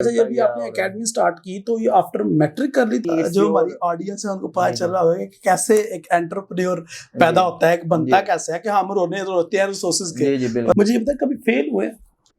अच्छा, जब भी आपने एकेडमी स्टार्ट की तो ये आफ्टर मैट्रिक कर ली थी? जो हमारी ऑडियंस है उनको पता चल रहा होगा कि कैसे एक एंटरप्रेन्योर पैदा होता है, एक बनता कैसे है कि हम रोते हैं रिसोर्सेज के। मुझे ये पता कभी फेल हुए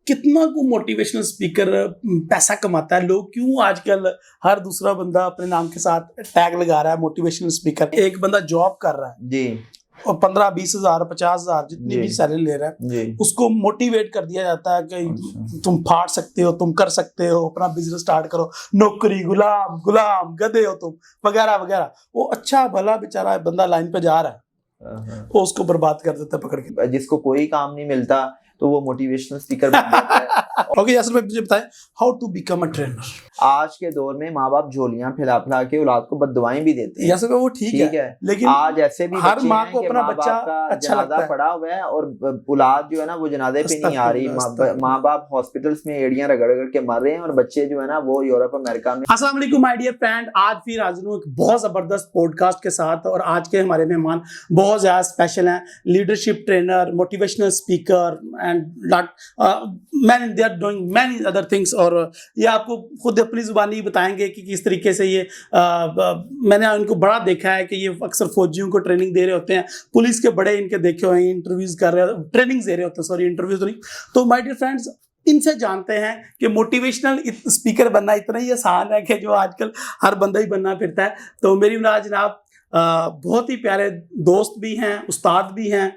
कितना को मोटिवेशनल स्पीकर पैसा कमाता है? लोग क्यों आजकल हर दूसरा बंदा अपने नाम के साथ टैग लगा रहा है मोटिवेशनल स्पीकर? एक बंदा जॉब कर रहा है जी और 15-20 हजार 50 हजार जितनी भी सैलरी ले रहा है उसको मोटिवेट कर दिया जाता है कि तुम फाड़ सकते हो, तुम कर सकते हो, अपना बिजनेस स्टार्ट करो, नौकरी, गुलाम गधे हो तुम, वगैरह वगैरह। वो अच्छा भला बेचारा बंदा लाइन पे जा रहा है, वो उसको बर्बाद कर देता है पकड़ के। जिसको कोई काम नहीं मिलता तो वो मोटिवेशनल स्पीकर बन जाता है। ओके यासर भाई, मुझे बताएं how to become a trainer. आज के दौर में माँ बाप झोलियां फैला फैला के औलाद को बद्दुआएं भी देते हैं। यासर भाई वो ठीक है, लेकिन आज ऐसे भी हर माँ को अपना बच्चा अच्छा लगता है, पड़ा हुआ है और औलाद जो है ना वो जनाजे पे नहीं आ रही। माँ बाप हॉस्पिटल्स में एड़ियां रगड़ रगड़ के मर रहे हैं और बच्चे जो है ना वो यूरोप अमेरिका में। अस्सलाम वालेकुम माय डियर फ्रेंड, आज फिर हाजिर हूं एक बहुत जबरदस्त पॉडकास्ट के साथ और आज के हमारे मेहमान बहुत ज्यादा स्पेशल हैं। Leadership trainer, motivational speaker and man they are doing many other things. और ये आपको खुद अपनी जुबानी बताएंगे कि किस तरीके से ये मैंने इनको बड़ा देखा है कि ये अक्सर फौजियों को ट्रेनिंग दे रहे होते हैं, पुलिस के बड़े इनके देखे हुए हैं, इंटरव्यूज कर रहे हैं, ट्रेनिंग दे रहे होते हैं, सॉरी इंटरव्यूज नहीं। तो माय डियर फ्रेंड्स, इनसे जानते हैं कि मोटिवेशनल स्पीकर बनना इतना ही आसान है कि जो आजकल हर बंदा ही बनना फिरता है। तो मेरी मुराद जनाब बहुत ही प्यारे दोस्त भी हैं, उस्ताद भी हैं,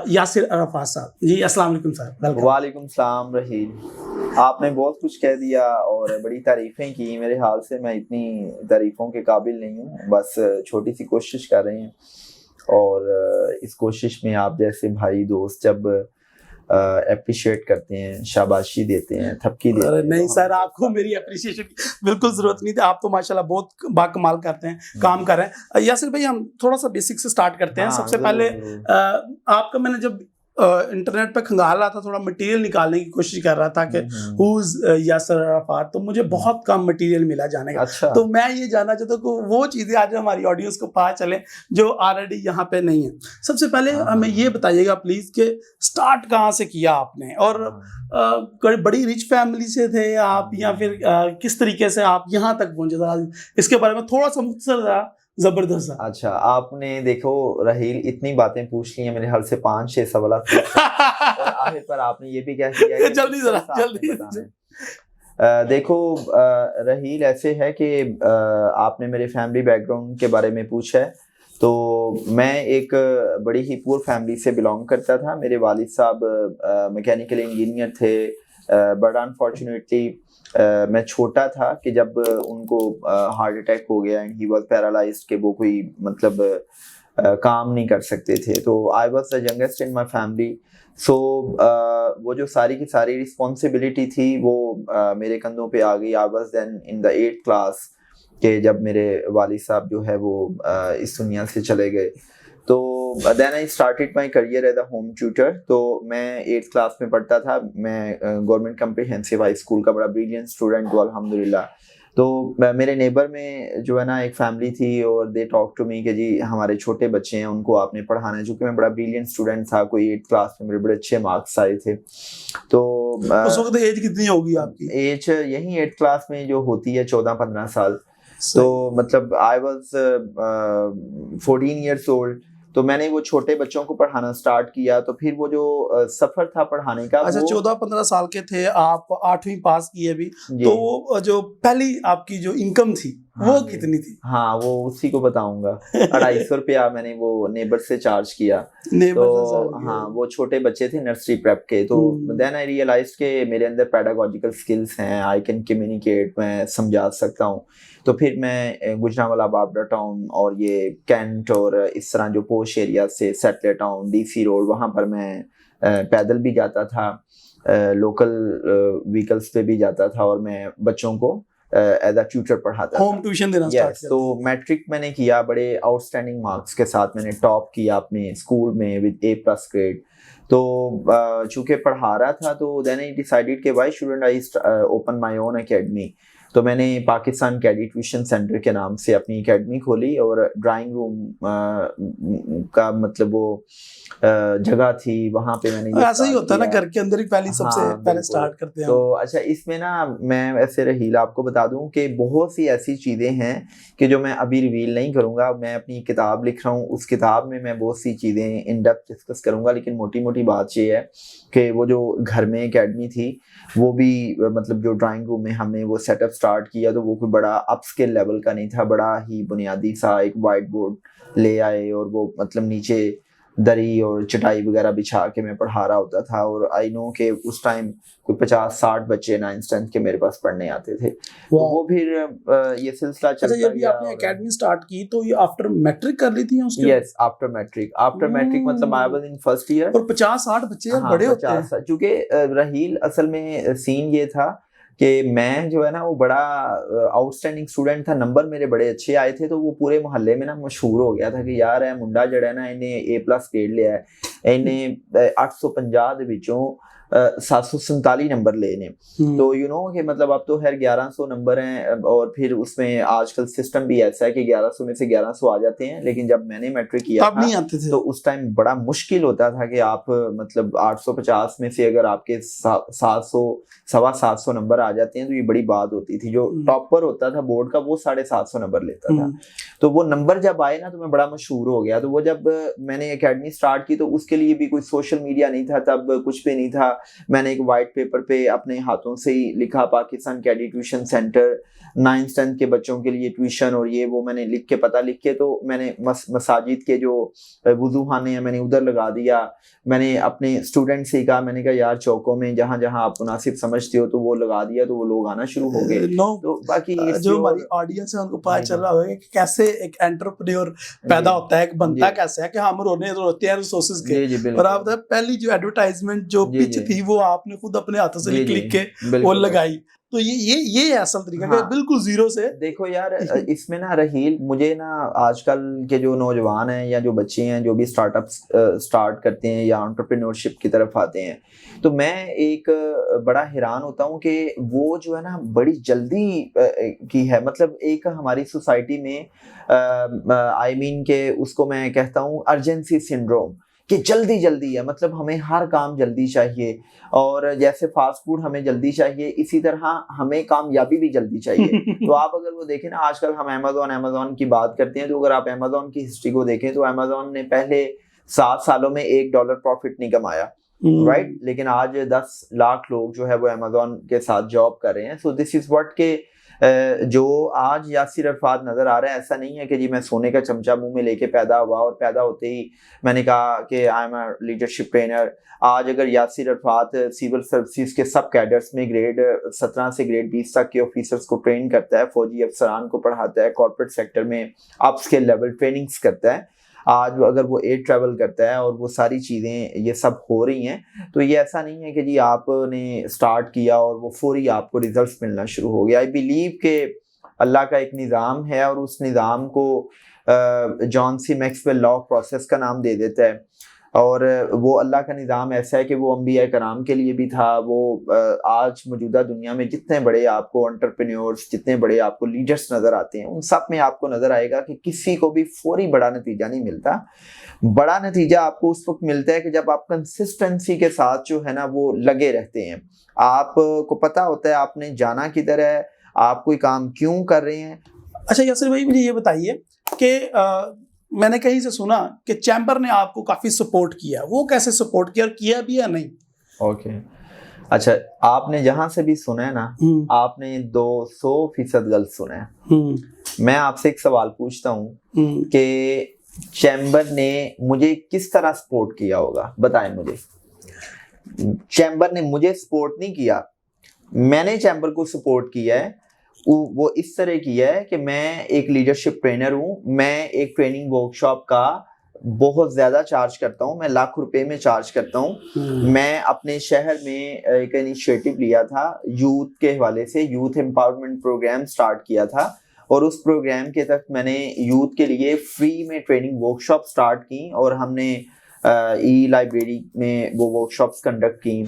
यासिर अरफात साहब जी। अस्सलाम वालेकुम सर। वालेकुम सलाम रहील, आपने बहुत कुछ कह दिया और बड़ी तारीफें की। मेरे हाल से मैं इतनी तारीफों के काबिल नहीं हूँ, बस छोटी सी कोशिश कर रहे हैं और इस कोशिश में आप जैसे भाई दोस्त जब अप्रिशिएट करते हैं, शाबाशी देते हैं, थपकी देते हैं। नहीं सर, आपको मेरी अप्रिशिएशन की बिल्कुल जरूरत नहीं थी, आप तो माशाल्लाह बहुत बाकमाल करते हैं, काम कर रहे हैं। यासिर भाई, हम थोड़ा सा बेसिक से स्टार्ट करते हैं। सबसे पहले आपका मैंने जब इंटरनेट पे खंगाल रहा था, थोड़ा मटेरियल निकालने की कोशिश कर रहा था कि हु इज यासिर अरफात, तो मुझे बहुत कम मटेरियल मिला जाने का। अच्छा। तो मैं ये जानना चाहता हूँ कि वो चीजें आज हमारी ऑडियंस को पता चले जो ऑलरेडी यहाँ पे नहीं है। सबसे पहले हमें ये बताइएगा प्लीज कि स्टार्ट कहाँ से किया आपने और बड़ी रिच फैमिली से थे आप या फिर किस तरीके से आप यहाँ तक पहुंचे था, इसके बारे में थोड़ा सा मुख्तसर जबरदस्त। अच्छा, आपने देखो रहील इतनी बातें पूछ ली हैं, मेरे हाल से 5-6 सवाल और आखिर पर आपने ये भी क्या किया जल्दी जरा जल्दी। देखो रहील, ऐसे है कि आपने मेरे फैमिली बैकग्राउंड के बारे में पूछा है। तो मैं एक बड़ी ही पुअर फैमिली से बिलोंग करता था। मेरे वालिद साहब मैकेनिकल इंजीनियर थे, बट अनफॉर्चुनेटली मैं छोटा था कि जब उनको हार्ट अटैक हो गया एंड ही वाज पैरालाइज्ड, कि वो कोई मतलब काम नहीं कर सकते थे। तो I was the youngest in my family. So वो जो सारी की सारी रिस्पॉन्सिबिलिटी थी वो मेरे कंधों पे आ गई। I was then in the 8th class के जब मेरे वालिद साहब जो है वो इस दुनिया से चले गए। तो then I started my career as a home tutor. तो मैं 8th क्लास में पढ़ता था। मैं गवर्नमेंट कम्प्रिहेंसिव हाई स्कूल का बड़ा ब्रिलियंट स्टूडेंट हुआ अल्हम्दुलिल्लाह। तो मेरे नेबर में जो है ना एक फैमिली थी और दे टॉक टू मी कि जी हमारे छोटे बच्चे हैं, उनको आपने पढ़ाना है। चूँकि मैं बड़ा ब्रिलियंट स्टूडेंट था, कोई 8th क्लास में मेरे बड़े अच्छे मार्क्स आए थे। तो उस वक्त एज कितनी होगी आपकी? एज यही 8th क्लास में जो होती है 14-15 साल। तो मतलब आई वाज 14 years old। तो मैंने वो छोटे बच्चों को पढ़ाना स्टार्ट किया। तो फिर वो जो सफर था पढ़ाने का। अच्छा, 14-15 साल के थे आप, 8वीं पास की अभी, तो वो जो पहली आपकी जो इनकम थी वो कितनी थी? हाँ, वो उसी को बताऊंगा। 250 रुपया मैंने वो नेबर से चार्ज किया। तो हाँ, वो छोटे बच्चे थे नर्सरी प्रेप के। तो देन आई रियलाइज के मेरे अंदर पेडागोजिकल स्किल्स हैं, आई कैन कम्युनिकेट, मैं समझा सकता हूँ। तो फिर मैं गुजरांवाला, बाबरा टाउन और ये कैंट और इस तरह जो पोश एरिया से सेटलर टाउन, DC रोड, वहाँ पर मैं पैदल भी जाता था, लोकल व्हीकल्स पे भी जाता था और मैं बच्चों को एज अ ट्यूटर पढ़ाता था, होम ट्यूशन देना स्टार्ट किया। तो मैट्रिक मैंने किया बड़े आउटस्टैंडिंग मार्क्स के साथ। मैंने टॉप किया अपने स्कूल में विद A+ ग्रेड। तो चूंकि पढ़ा रहा था तो देन आई डिसाइडेड कि why shouldn't I open my own academy. तो मैंने पाकिस्तान कैडी ट्यूशन सेंटर के नाम से अपनी एकेडमी खोली और ड्राइंग रूम का मतलब वो जगह थी, वहाँ पे मैंने ऐसा ही होता है ना, घर के अंदर ही पहली सबसे हाँ, पहले बिल्कुल। स्टार्ट करते हैं। तो अच्छा, इसमें ना मैं ऐसे रहील आपको बता दूं कि बहुत सी ऐसी चीज़ें हैं कि जो मैं अभी रिवील नहीं करूंगा। मैं अपनी किताब लिख रहा हूँ, उस किताब में मैं बहुत सी चीज़ें इन डेप्थ डिस्कस करूंगा, लेकिन मोटी मोटी बात ये है कि वो जो घर में एकेडमी थी वो भी मतलब जो ड्राइंग रूम में हमने वो सेटअप स्टार्ट किया तो वो कोई बड़ा अपस्केल लेवल का नहीं था, बड़ा ही बुनियादी सा एक वाइट बोर्ड ले आए और वो मतलब नीचे दरी और चटाई वगैरह बिछा के मैं पढ़ा रहा होता था। और आई नो कि उस टाइम कोई 50-60 बच्चे 9th-10th के मेरे पास पढ़ने आते थे। तो वो फिर ये सिलसिला अच्छा, चलता ये भी गया। आपने एकेडमी स्टार्ट की तो ये आफ्टर मैट्रिक कर ली थी उसके? यस, आफ्टर मैट्रिक मतलब I was in first year. और 50-60 बच्चे यार हाँ, बड़े होते हैं। 50 क्योंकि रहील असल में सीन ये था कि मैं जो है ना वो बड़ा आउटस्टैंडिंग स्टूडेंट था, नंबर मेरे बड़े अच्छे आए थे, तो वो पूरे मोहल्ले में ना मशहूर हो गया था कि यार है मुंडा जड़ा है ना इन्हें A+ ग्रेड लिया है, इन्हें 850 ਦੇ ਵਿੱਚੋਂ 747 नंबर लेने। तो यू नो कि मतलब अब तो खैर 1100 नंबर हैं और फिर उसमें आजकल सिस्टम भी ऐसा है कि 1100 में से 1100 आ जाते हैं, लेकिन जब मैंने मैट्रिक किया तब नहीं आते थे। तो उस टाइम बड़ा मुश्किल होता था कि आप मतलब 850 में से अगर आपके 700 750 नंबर आ जाते हैं तो ये बड़ी बात होती थी। जो टॉपर होता था बोर्ड का वो 750 नंबर लेता था। तो वो नंबर जब आए ना तो मैं बड़ा मशहूर हो गया। तो वो जब मैंने एकेडमी स्टार्ट की तो उसके लिए भी कोई सोशल मीडिया नहीं था, तब कुछ भी नहीं था। मैंने एक वाइट पेपर पे अपने हाथों से ही लिखा पाकिस्तान कैडी ट्यूशन सेंटर 9th-10th के बच्चों के लिए ट्यूशन, और ये वो मैंने लिख के पता लिख के तो मैंने मसाजिद के जो वुजूखाने हैं मैंने उधर लगा दिया। मैंने अपने स्टूडेंट से कहा, मैंने कहा यार चौकों में जहाँ जहाँ आप मुनासिब समझते हो तो वो लगा दिया, तो वो लोग आना शुरू हो गए। तो बाकी जो हमारी ऑडियंस है उनको पता चल रहा होगा कि कैसे एक एंटरप्रेन्योर पैदा होता है, एक बनता कैसे है कि हम रोते हैं रिसोर्सेज के। और आप पहली जो एडवर्टाइजमेंट जो पिच थी वो आपने खुद अपने हाथों से लिख के वो लगाई। तो ये असल तरीका है बिल्कुल जीरो से। देखो यार इसमें ना रहील मुझे ना आजकल के जो नौजवान हैं या जो बच्चे हैं जो भी स्टार्टअप्स स्टार्ट करते हैं या एंटरप्रेन्योरशिप की तरफ आते हैं, तो मैं एक बड़ा हैरान होता हूँ कि वो जो है ना बड़ी जल्दी की है। मतलब एक हमारी सोसाइटी में आई मीन के उसको मैं कहता हूँ अर्जेंसी सिंड्रोम, कि जल्दी जल्दी है, मतलब हमें हर काम जल्दी चाहिए। और जैसे फास्ट फूड हमें जल्दी चाहिए, इसी तरह हमें कामयाबी भी जल्दी चाहिए। तो आप अगर वो देखें ना, आजकल हम अमेज़न की बात करते हैं, तो अगर आप अमेज़न की हिस्ट्री को देखें तो अमेज़न ने पहले 7 सालों में $1 प्रॉफिट नहीं कमाया, राइट। लेकिन आज 10 लाख लोग जो है वो अमेज़न के साथ जॉब कर रहे हैं। सो दिस इज व्हाट के जो आज यासिर अरफात नजर आ रहा है, ऐसा नहीं है कि जी मैं सोने का चमचा मुंह में लेके पैदा हुआ और पैदा होते ही मैंने कहा कि I am a leadership trainer. आज अगर यासिर अरफात सिविल सर्विसेज के सब कैडर्स में ग्रेड 17 से ग्रेड 20 तक के ऑफिसर्स को ट्रेन करता है, फौजी अफसरान को पढ़ाता है, कॉर्पोरेट सेक्टर में अपस्केल लेवल ट्रेनिंग्स करता है, आज अगर वो एयर ट्रैवल करता है और वो सारी चीज़ें ये सब हो रही हैं, तो ये ऐसा नहीं है कि जी आपने स्टार्ट किया और वो फौरी आपको रिजल्ट्स मिलना शुरू हो गया। आई बिलीव कि अल्लाह का एक निज़ाम है और उस निज़ाम को John C Maxwell law process का नाम दे देता है। और वो अल्लाह का निज़ाम ऐसा है कि वो अंबिया कराम के लिए भी था। वो आज मौजूदा दुनिया में जितने बड़े आपको एंटरप्रेन्योर्स, जितने बड़े आपको लीडर्स नज़र आते हैं, उन सब में आपको नज़र आएगा कि किसी को भी फौरी बड़ा नतीजा नहीं मिलता। बड़ा नतीजा आपको उस वक्त मिलता है कि जब आप कंसिस्टेंसी के साथ जो है ना वो लगे रहते हैं। आपको पता होता है आपने जाना किधर है, आप कोई काम क्यों कर रहे हैं। अच्छा यासिर भाई, मुझे ये बताइए कि मैंने कहीं से सुना कि चैम्बर ने आपको काफी सपोर्ट किया, वो कैसे सपोर्ट किया और किया भी या नहीं? ओके अच्छा, आपने जहां से भी सुना है ना, आपने 200% गलत सुना है। मैं आपसे एक सवाल पूछता हूँ कि चैम्बर ने मुझे किस तरह सपोर्ट किया होगा, बताएं मुझे। चैम्बर ने मुझे सपोर्ट नहीं किया, मैंने चैम्बर को सपोर्ट किया है। वो इस तरह किया है कि मैं एक लीडरशिप ट्रेनर हूँ, मैं एक ट्रेनिंग वर्कशॉप का बहुत ज़्यादा चार्ज करता हूँ, मैं लाख रुपए में चार्ज करता हूँ। मैं अपने शहर में एक इनिशिएटिव लिया था यूथ के हवाले से, यूथ एम्पावरमेंट प्रोग्राम स्टार्ट किया था, और उस प्रोग्राम के तहत मैंने यूथ के लिए फ्री में ट्रेनिंग वर्कशॉप स्टार्ट की और हमने ई लाइब्रेरी में वो वर्कशॉप्स कंडक्ट की,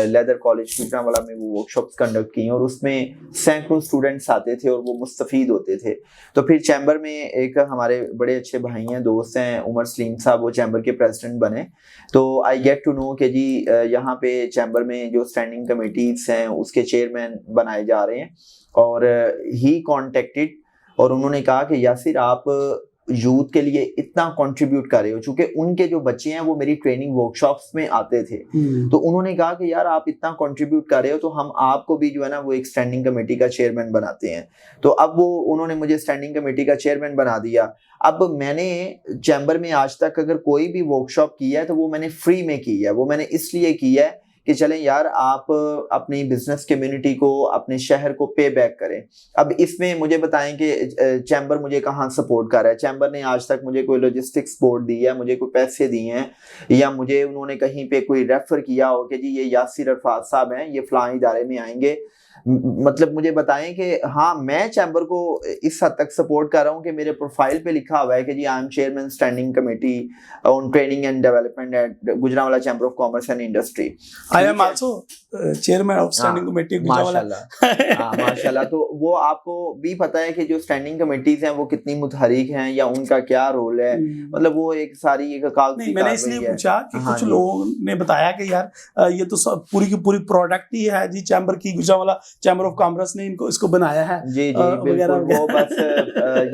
लेदर कॉलेज गुजरांवाला में वो वर्कशॉप्स कंडक्ट की, और उसमें सैकड़ों स्टूडेंट्स आते थे और वो मुस्तफीद होते थे। तो फिर चैम्बर में एक हमारे बड़े अच्छे भाई हैं, दोस्त हैं, उमर सलीम साहब, वो चैम्बर के प्रेसिडेंट बने। तो आई गेट टू नो कि जी यहाँ पे चैम्बर में जो स्टैंडिंग कमेटीज हैं उसके चेयरमैन बनाए जा रहे हैं, और ही कॉन्टेक्टेड, और उन्होंने कहा कि यासिर आप यूथ के लिए इतना कंट्रीब्यूट कर रहे हो, चूंकि उनके जो बच्चे हैं वो मेरी ट्रेनिंग वर्कशॉप्स में आते थे, तो उन्होंने कहा कि यार आप इतना कंट्रीब्यूट कर रहे हो तो हम आपको भी जो है ना वो एक स्टैंडिंग कमेटी का चेयरमैन बनाते हैं। तो अब वो उन्होंने मुझे स्टैंडिंग कमेटी का चेयरमैन बना दिया। अब मैंने चैम्बर में आज तक अगर कोई भी वर्कशॉप की है तो वो मैंने फ्री में की है। वो मैंने इसलिए की है कि चलें यार आप अपनी बिजनेस कम्युनिटी को, अपने शहर को पे बैक करें। अब इसमें मुझे बताएं कि चैम्बर मुझे कहाँ सपोर्ट कर रहा है। चैम्बर ने आज तक मुझे कोई लॉजिस्टिक्स सपोर्ट दी है, मुझे कोई पैसे दिए हैं, या मुझे उन्होंने कहीं पे कोई रेफर किया हो कि जी ये यासिर अरफात साहब हैं, ये फलां इदारे में आएंगे। मतलब मुझे बताएं कि हाँ मैं चैम्बर को इस हद तक सपोर्ट कर रहा हूँ कि मेरे प्रोफाइल पे लिखा हुआ है कि जी I am chairman standing committee on training and development at Gujranwala chamber of commerce and industry. I am also chairman of standing committee Gujranwala. माशाल्लाह, माशाल्लाह। तो वो आपको भी पता है कि जो स्टैंडिंग कमेटीज हैं वो कितनी मुतहरिक हैं या उनका क्या रोल है, मतलब वो एक सारी एक कागजी। मैंने इसलिए पूछा कि कुछ लोगों ने बताया कि यार ये तो सब पूरी की पूरी प्रोडक्ट ही है जी, चैम्बर की, गुजरांवाला चैम्बर ऑफ कॉमर्स ने इनको इसको बनाया है। जी जी बिल्कुल। वो बस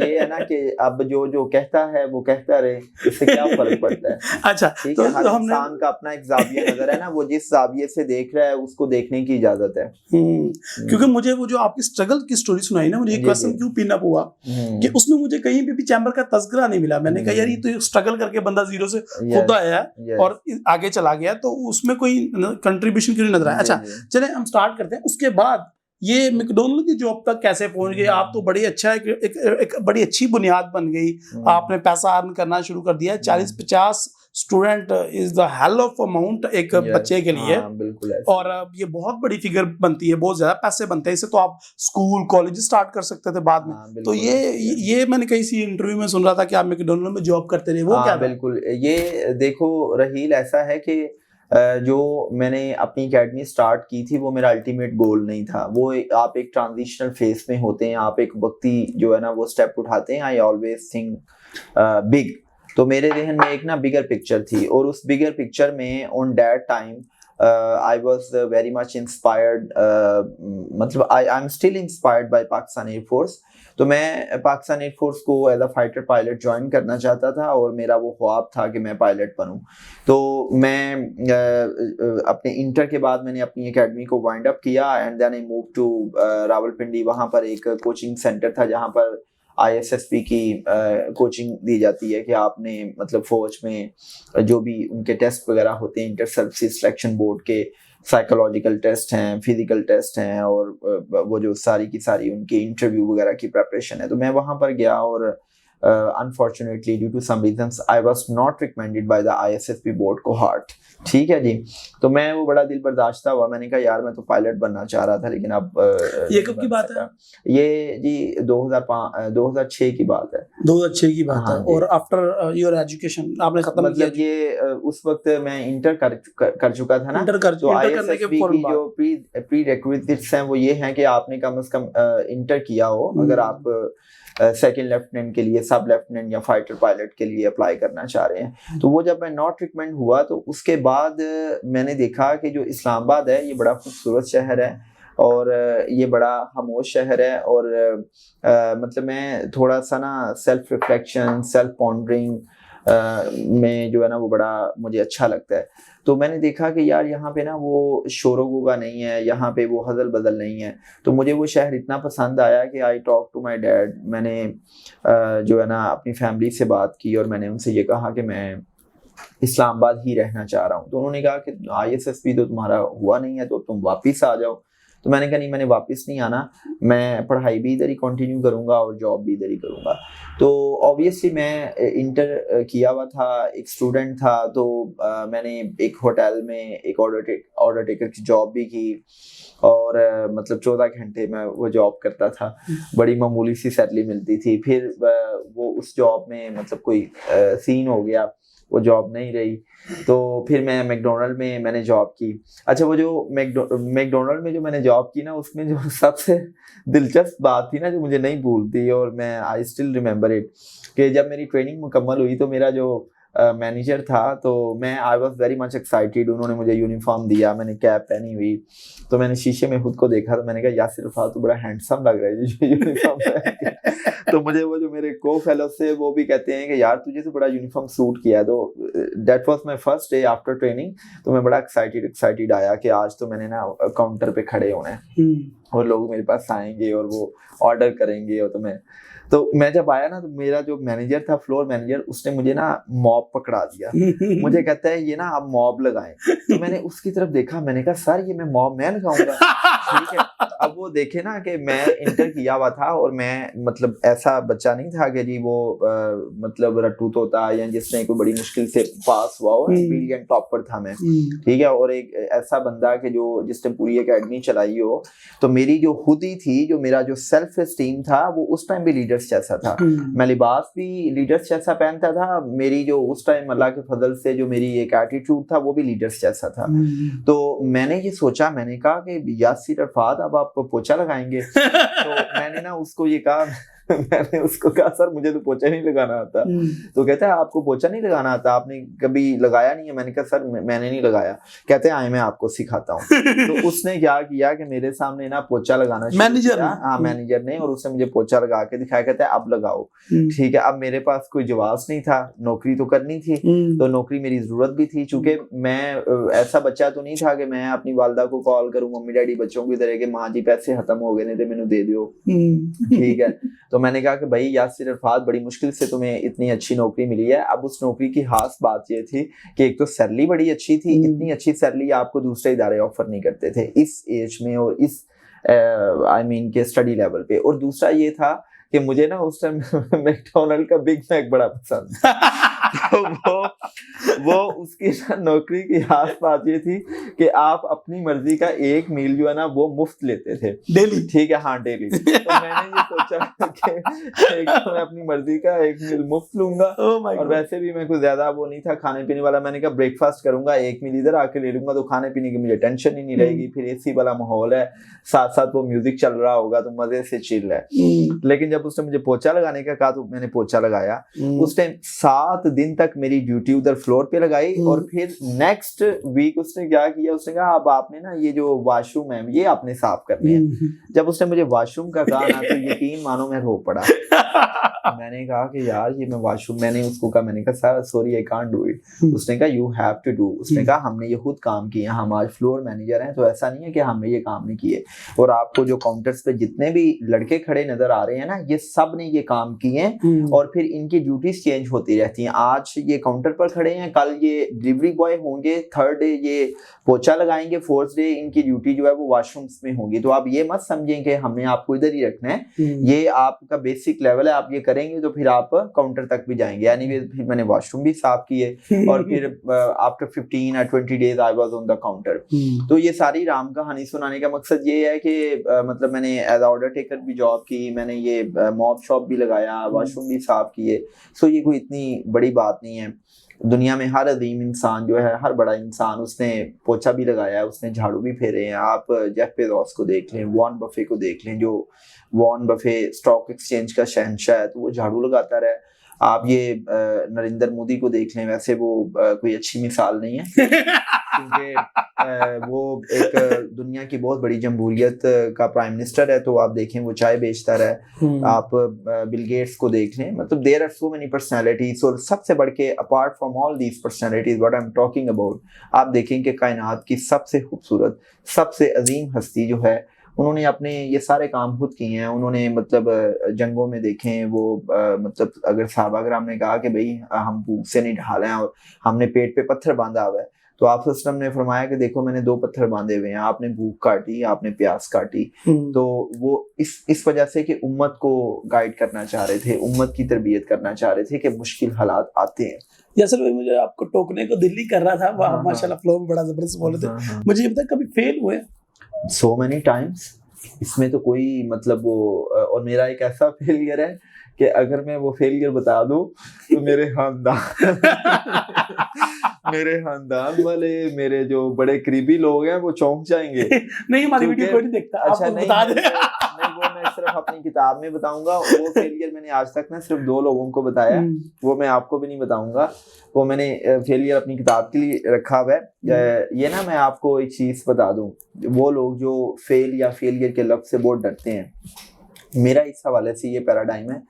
ये है ना कि अब जो जो कहता है वो कहता रहे, इससे क्या फर्क पड़ता है। अच्छा, ठीक है, हर इंसान का अपना एक जाविया नजर है ना, वो जिस जाविये से देख रहा है उसको देखने की इजाजत है। क्योंकि मुझे वो जो आपकी स्ट्रगल की स्टोरी सुनाई ना, मुझे क्वेश्चन क्यों पिन अप हुआ कि उसमें मुझे कहीं भी चैम्बर का तज़किरा नहीं मिला। मैंने कहा यार ये तो स्ट्रगल करके बंदा जीरो से खुद आया है और आगे चला गया, तो उसमें कोई कंट्रीब्यूशन क्यों नहीं नजर आया। अच्छा चले हम स्टार्ट करते हैं। उसके बाद ये मैकडॉनल्ड की जॉब तक कैसे पहुंच गए आप? तो बड़ी अच्छा एक बड़ी अच्छी बुनियाद बन गई, आपने पैसा अर्न करना शुरू कर दिया। 40-50 student is the hell of amount एक बच्चे के लिए। बिल्कुल। और ये बहुत बड़ी फिगर बनती है, बहुत ज्यादा पैसे बनते हैं इससे। तो आप स्कूल कॉलेज स्टार्ट कर सकते थे बाद में। तो ये मैंने कहीं सी इंटरव्यू में सुन रहा था कि आप मैकडॉनल्ड में जॉब करते रहे, वो क्या? बिल्कुल। ये देखो रहील, ऐसा है कि जो मैंने अपनी एकेडमी स्टार्ट की थी वो मेरा अल्टीमेट गोल नहीं था। वो आप एक ट्रांजिशनल फेज में होते हैं, आप एक वक्ती जो है ना वो स्टेप उठाते हैं। I always think big. तो मेरे जहन में एक ना बिगर पिक्चर थी, और उस बिगर पिक्चर में on that time I was very much inspired, मतलब I am still inspired by Pakistan Air Force। तो मैं पाकिस्तान एयर फोर्स को as a fighter pilot join करना चाहता था, और मेरा वो ख्वाब था कि मैं पायलट बनूं। तो मैं अपने इंटर के बाद मैंने अपनी एकेडमी को वाइंड अप किया, and then I move to Rawalpindi. वहाँ पर एक कोचिंग सेंटर था जहाँ पर ISSP की कोचिंग दी जाती है कि आपने मतलब फौज में जो भी उनके टेस्ट वगैरह होते हैं, इंटर सर्विसेज सिलेक्शन बोर्ड के साइकोलॉजिकल टेस्ट हैं, फिजिकल टेस्ट हैं, और वो जो सारी की सारी उनकी इंटरव्यू वगैरह की प्रेपरेशन है। तो मैं वहाँ पर गया, और unfortunately due to some reasons I was not recommended by the ISSP board cohort. ठीक है जी। तो मैं वो बड़ा दिल बर्दाश्त हुआ, मैंने कहा यार मैं तो पायलट बनना चाह रहा था, लेकिन अब ये कब की बात है? ये जी 2006 की बात है। 2006 की बात है। और आफ्टर योर एजुकेशन आपने खत्म मतलब किया? ये उस वक्त मैं इंटर कर चुका था ना। इंटर करने के की जो प्री रिक्विजिट्स हैं वो ये हैं कि आपने कम से कम इंटर किया हो, अगर आप सेकंड लेफ्टिनेंट के लिए, सब लेफ्टिनेंट या फाइटर पायलट के लिए अप्लाई करना चाह रहे हैं। तो वो जब मैं नॉट रिकमेंड हुआ, तो उसके बाद मैंने देखा कि जो इस्लामाबाद है ये बड़ा खूबसूरत शहर है, और ये बड़ा खामोश शहर है, और मतलब मैं थोड़ा सा ना सेल्फ रिफ्लेक्शन, सेल्फ पॉन्डरिंग में जो है ना वो बड़ा मुझे अच्छा लगता है। तो मैंने देखा कि यार यहाँ पे ना वो शोरो गुगा नहीं है, यहाँ पे वो हजल बदल नहीं है। तो मुझे वो शहर इतना पसंद आया कि I talk to my dad. मैंने जो है ना अपनी फैमिली से बात की, और मैंने उनसे ये कहा कि मैं इस्लामाबाद ही रहना चाह रहा हूँ। तो उन्होंने कहा कि ISSP तो तुम्हारा हुआ नहीं है, तो तुम वापस आ जाओ। तो मैंने कहा नहीं, मैंने वापस नहीं आना, मैं पढ़ाई भी इधर ही कंटिन्यू करूँगा और जॉब भी इधर ही करूँगा। तो ऑब्वियसली मैं इंटर किया हुआ था, एक स्टूडेंट था, तो मैंने एक होटल में एक ऑर्डर टेकर की जॉब भी की, और मतलब 14 घंटे में वो जॉब करता था, बड़ी मामूली सी सैलरी मिलती थी। फिर वो उस जॉब में मतलब कोई सीन हो गया, वो जॉब नहीं रही। तो फिर मैं मैकडोनल्ड में मैंने जॉब की। अच्छा, वो जो मैकडोनल्ड में जो मैंने जॉब की ना, उसमें जो सबसे दिलचस्प बात थी ना, जो मुझे नहीं भूलती और मैं आई स्टिल रिमेम्बर इट, कि जब मेरी ट्रेनिंग मुकम्मल हुई तो मेरा जो मैनेजर था, तो मैं I was very much excited. उन्होंने मुझे यूनिफॉर्म दिया, मैंने कैप पहनी हुई, तो मैंने शीशे में खुद को देखा, तो मैंने कहा यासिर अरफात तो बड़ा हैंडसम लग रहा है ये यूनिफॉर्म पहन के। तो मुझे वो जो मेरे को फेलो से वो भी कहते हैं कि यार तुझे तो बड़ा यूनिफॉर्म सूट किया है। तो that was my first day after training. तो मैं बड़ा एक्साइटेड आया कि आज तो मैंने ना काउंटर पे खड़े होना है और लोग मेरे पास आएंगे और वो ऑर्डर करेंगे। और तो मैं जब आया ना, तो मेरा जो मैनेजर था, फ्लोर मैनेजर, उसने मुझे ना मॉब पकड़ा दिया। मुझे कहता है ये ना आप मॉब लगाएं। तो मैंने उसकी तरफ देखा, मैंने कहा सर ये मैं मॉब मैं लगाऊंगा? ठीक है। अब वो देखे ना कि मैं इंटर किया हुआ था और मैं मतलब ऐसा बच्चा नहीं था कि जी वो मतलब रट्टू तोता या जिसने कोई बड़ी मुश्किल से पास हुआ हो, ब्रिलियंट टॉपर था मैं। ठीक है। और एक ऐसा बंदा कि जो जिसने पूरी एकेडमी चलाई हो। तो मेरी जो खुदी थी, जो मेरा जो सेल्फ एस्टीम था, वो उस टाइम भी लीडर्स जैसा था। मैं लिबास भी लीडर्स जैसा पहनता था। मेरी जो उस टाइम अल्लाह के फजल से जो मेरी एक एटीट्यूड था, वो भी लीडर्स जैसा था। तो मैंने ये सोचा, मैंने कहा कि यासिर अरफात अब आप पोछा लगाएंगे। तो मैंने ना उसको ये कहा मैंने उसको कहा सर मुझे तो पोछा नहीं लगाना आता। तो कहता है आपको पोछा नहीं लगाना आता, आपने कभी लगाया नहीं है? मैंने कहा सर मैंने नहीं लगाया। कहते हैं आए मैं आपको सिखाता हूँ। तो उसने क्या किया कि मेरे सामने ना पोछा लगाना मैनेजर ने? हाँ मैनेजर ने, और उसने मुझे पोछा लगा के दिखाया। कहता है अब लगाओ। ठीक है। अब मेरे पास कोई जवाब नहीं था, नौकरी तो करनी थी, तो नौकरी मेरी जरूरत भी थी। चूंकि मैं ऐसा बच्चा तो नहीं था कि मैं अपनी वालदा को कॉल करूं, मम्मी डैडी बच्चों की तरह के, माँ जी पैसे खत्म हो गए नहीं थे मैंने दे दियो। ठीक है। तो मैंने कहा कि भाई यासिर अरफात बड़ी मुश्किल से तुम्हें इतनी अच्छी नौकरी मिली है। अब उस नौकरी की खास बात ये थी कि एक तो सैलरी बड़ी अच्छी थी, इतनी अच्छी सैलरी आपको दूसरे इदारे ऑफर नहीं करते थे इस एज में और इस आई मीन के स्टडी लेवल पे। और दूसरा ये था कि मुझे ना उस टाइम मैकडोनल्ड का बिग मैक बड़ा पसंद तो वो उसकी नौकरी की खास बात ये थी कि आप अपनी मर्जी का एक मील जो है ना वो मुफ्त लेते थे डेली। ठीक है। हाँ डेली। तो मैंने ये सोचा कि एक तो मैं अपनी मर्जी का एक मील मुफ्त लूंगा और वैसे भी मैं कुछ ज्यादा वो नहीं था खाने पीने वाला। मैंने कहा ब्रेकफास्ट करूंगा, एक मील इधर आके ले लूंगा, तो खाने पीने की मुझे टेंशन ही नहीं रहेगी। फिर एसी वाला माहौल है, साथ साथ वो म्यूजिक चल रहा होगा, तो मजे से चिल है। लेकिन जब उसने मुझे पोछा लगाने का कहा तो मैंने पोछा लगाया। उस टाइम 7 दिन तक मेरी ड्यूटी उधर फ्लोर पे लगाई। और फिर नेक्स्ट वीक उसने क्या किया, उसने कहा अब आपने ना ये जो वॉशरूम है ये आपने साफ करने हैं। जब उसने मुझे वॉशरूम का कहा ना, तो यकीन मानो मैं रो पड़ा। मैंने कहा कि यार ये मैं वॉशरूम, मैंने उसको कहा, मैंने कहा sir sorry I can't do it. उसने कहा यू हैव टू डू। उसने कहा हमने ये खुद काम किए, हम आज फ्लोर मैनेजर हैं, तो ऐसा नहीं है कि हमने ये काम नहीं किए। और आपको जो काउंटर्स पे जितने भी लड़के खड़े नजर आ रहे हैं ना, ये सब ने ये काम किए हैं और फिर इनकी ड्यूटीज चेंज होती रहती हैं। आज ये काउंटर पर खड़े हैं, कल ये डिलीवरी बॉय होंगे, थर्ड डे ये पोछा लगाएंगे, फोर्थ डे इनकी ड्यूटी जो है वो वॉशरूम्स में होगी। तो आप ये मत समझें कि हमने आपको इधर ही रखना है, ये आपका बेसिक लेवल है, आप ये करेंगे तो फिर आप काउंटर तक भी जाएंगे। यानी फिर मैंने वॉशरूम भी साफ किए और फिर after 15 or 20 days I was on the counter. तो ये सारी राम कहानी सुनाने का मकसद ये है कि मतलब मैंने एज ऑर्डर टेकर भी जॉब की, मैंने ये मॉप शॉप भी लगाया, वॉशरूम भी साफ किए। सो ये कोई इतनी बड़ी बात नहीं है। दुनिया में हर अजीम इंसान जो है, हर बड़ा इंसान, उसने पोछा भी लगाया है, उसने झाड़ू भी फेरे हैं। आप जेफ बेजोस को देख लें, वॉरेन बफे को देख लें, जो वॉरेन बफे स्टॉक एक्सचेंज का शहंशाह है, तो वो झाड़ू लगाता रहा। आप ये नरेंद्र मोदी को देख लें, वैसे वो कोई अच्छी मिसाल नहीं है क्योंकि वो एक दुनिया की बहुत बड़ी जमहूरियत का प्राइम मिनिस्टर है। तो आप देखें वो चाय बेचता रहा। आप बिल गेट्स को देख लें, मतलब there are so many personalities. और सबसे बढ़ के apart from all these personalities what I am talking about, आप देखें कि कायनात की सबसे खूबसूरत, सबसे अजीम हस्ती जो है, उन्होंने अपने ये सारे काम खुद किए हैं। उन्होंने मतलब जंगों में देखें वो मतलब अगर सहाबा कराम ने कहा कि भाई हम भूख से नहीं ढाले हैं और हमने पेट पे पत्थर बांधा हुआ है, तो आप वसल्लम ने फरमाया कि देखो मैंने 2 पत्थर बांधे हुए हैं, आपने भूख काटी, आपने प्यास काटी। तो वो इस वजह से कि उम्मत को गाइड करना चाह रहे थे, उम्मत की तरबियत करना चाह रहे थे कि मुश्किल हालात आते हैं। यासिर भाई मुझे आपको टोकने को दिल ही कर रहा था, माशाल्लाह फ्लो में बड़ा जबरदस्त बोले थे। मुझे ये बता कभी फेल हुए? So many times. इसमें तो कोई मतलब वो और मेरा एक ऐसा फेलियर है कि अगर मैं वो फेलियर बता दूं तो मेरे खानदान वाले, मेरे जो बड़े करीबी लोग हैं वो चौंक जाएंगे। नहीं, हमारी वीडियो कोई नहीं देखता, अच्छा, आप बता दे। नहीं, वो मैं सिर्फ अपनी किताब में बताऊंगा। वो फेलियर मैंने आज तक ना सिर्फ 2 लोगों को बताया, वो मैं आपको भी नहीं बताऊंगा। वो मैंने फेलियर अपनी किताब के लिए रखा हुआ है। ये ना मैं आपको एक चीज बता दूं, वो लोग जो फेल या फेलियर के लफ्ज से बहुत डरते हैं, मेरा इस हवाले से ये पैराडाइम है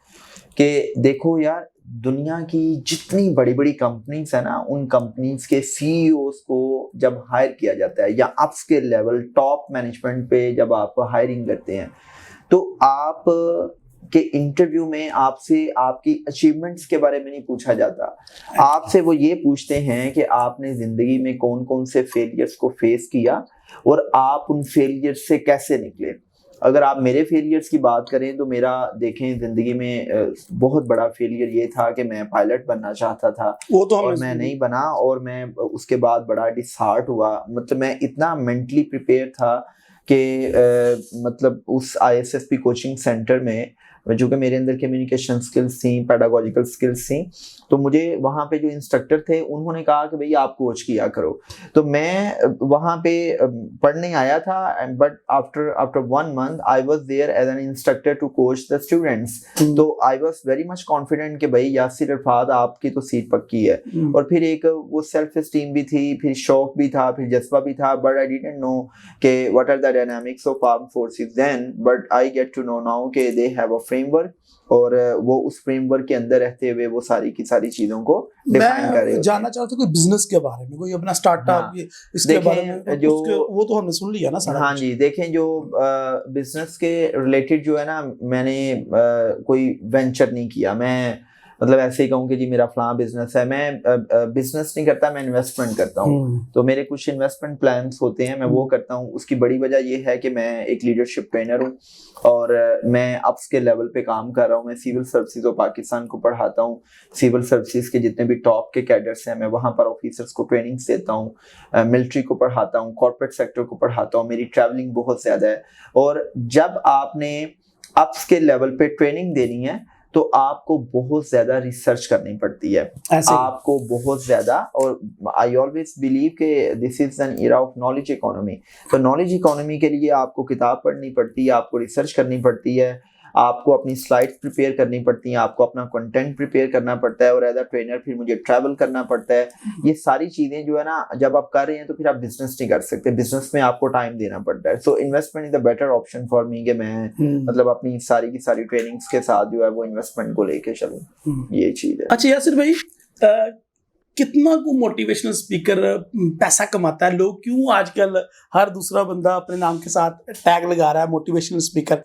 कि देखो यार, दुनिया की जितनी बड़ी बड़ी कंपनीज है ना, उन कंपनीज के सीईओज को जब हायर किया जाता है या अपस्केल लेवल टॉप मैनेजमेंट पे जब आप हायरिंग करते हैं, तो आप के इंटरव्यू में आपसे आपकी अचीवमेंट्स के बारे में नहीं पूछा जाता। आपसे वो ये पूछते हैं कि आपने जिंदगी में कौन कौन से फेलियर्स को फेस किया और आप उन फेलियर्स से कैसे निकले। अगर आप मेरे फेलियर्स की बात करें तो मेरा देखें जिंदगी में बहुत बड़ा फेलियर ये था कि मैं पायलट बनना चाहता था, वो तो और मैं नहीं बना, और मैं उसके बाद बड़ा डिसहार्ट हुआ। मतलब मैं इतना मेंटली प्रिपेयर था कि मतलब उस ISSP कोचिंग सेंटर में, जो कि मेरे अंदर कम्युनिकेशन स्किल्स थी, पेडागोजिकल स्किल्स थी, तो मुझे वहाँ पे जो इंस्ट्रक्टर थे उन्होंने कहा कि भाई आप कोच किया करो। तो मैं वहाँ पे पढ़ने आया था, but after 1 month I was there as an instructor to coach the students. तो I was very much confident कि भाई यासिर अरफात आपकी तो सीट पक्की है। और फिर एक वो सेल्फ एस्टीम भी थी, फिर शौक भी था, फिर जज्बा भी था, बट आई डिडंट नो कि what are the dynamics of armed forces then, but I get to know now कि दे हैव अ फ्रेमवर्क, और वो उस फ्रेमवर्क के अंदर रहते हुए वो सारी की सारी चीजों को डिफाइन कर रहे हैं। जानना चाहता हूँ कोई बिजनेस के बारे में, कोई अपना स्टार्टअप, इसके बारे में जो वो तो हमने सुन लिया ना सारा। हाँ जी, देखें जो बिजनेस के रिलेटेड जो है ना, मैंने कोई वेंचर नहीं किया। मैं मतलब ऐसे ही कहूँ कि जी मेरा फलां बिजनेस है, मैं बिजनेस नहीं करता, मैं इन्वेस्टमेंट करता हूँ। तो मेरे कुछ इन्वेस्टमेंट प्लान्स होते हैं, मैं वो करता हूँ। उसकी बड़ी वजह ये है कि मैं एक लीडरशिप ट्रेनर हूँ और मैं अप्स के लेवल पे काम कर रहा हूँ। मैं सिविल सर्विसेज ऑफ पाकिस्तान को पढ़ाता हूँ। सिविल सर्विसेज के जितने भी टॉप के कैडर्स हैं, मैं वहाँ पर ऑफिसर्स को ट्रेनिंग्स देता हूँ, मिलिट्री को पढ़ाता हूँ, कॉर्पोरेट सेक्टर को पढ़ाता हूँ। मेरी ट्रैवलिंग बहुत ज़्यादा है, और जब आपने अप्स के लेवल पे ट्रेनिंग देनी है तो आपको बहुत ज्यादा रिसर्च करनी पड़ती है, आपको बहुत ज्यादा। और आई ऑलवेज बिलीव के this is an era of knowledge economy. तो नॉलेज इकोनॉमी के लिए आपको किताब पढ़नी पड़ती है, आपको रिसर्च करनी पड़ती है, आपको अपनी स्लाइड्स प्रिपेयर करनी पड़ती हैं, आपको अपना कंटेंट प्रिपेयर करना पड़ता है, और एज अ ट्रेनर फिर मुझे ट्रैवल करना पड़ता है। ये सारी चीजें जो है ना, जब आप कर रहे हैं तो फिर आप बिजनेस नहीं कर सकते, बिजनेस में आपको टाइम देना पड़ता है। So investment is the better option for me, कि मैं मतलब अपनी सारी की सारी ट्रेनिंग्स के साथ जो है वो इन्वेस्टमेंट को लेके चलूं, ये चीज है। अच्छा यासिर भाई, कितना को मोटिवेशनल स्पीकर पैसा कमाता है? लोग क्यों आजकल हर दूसरा बंदा अपने नाम के साथ टैग लगा रहा है मोटिवेशनल स्पीकर,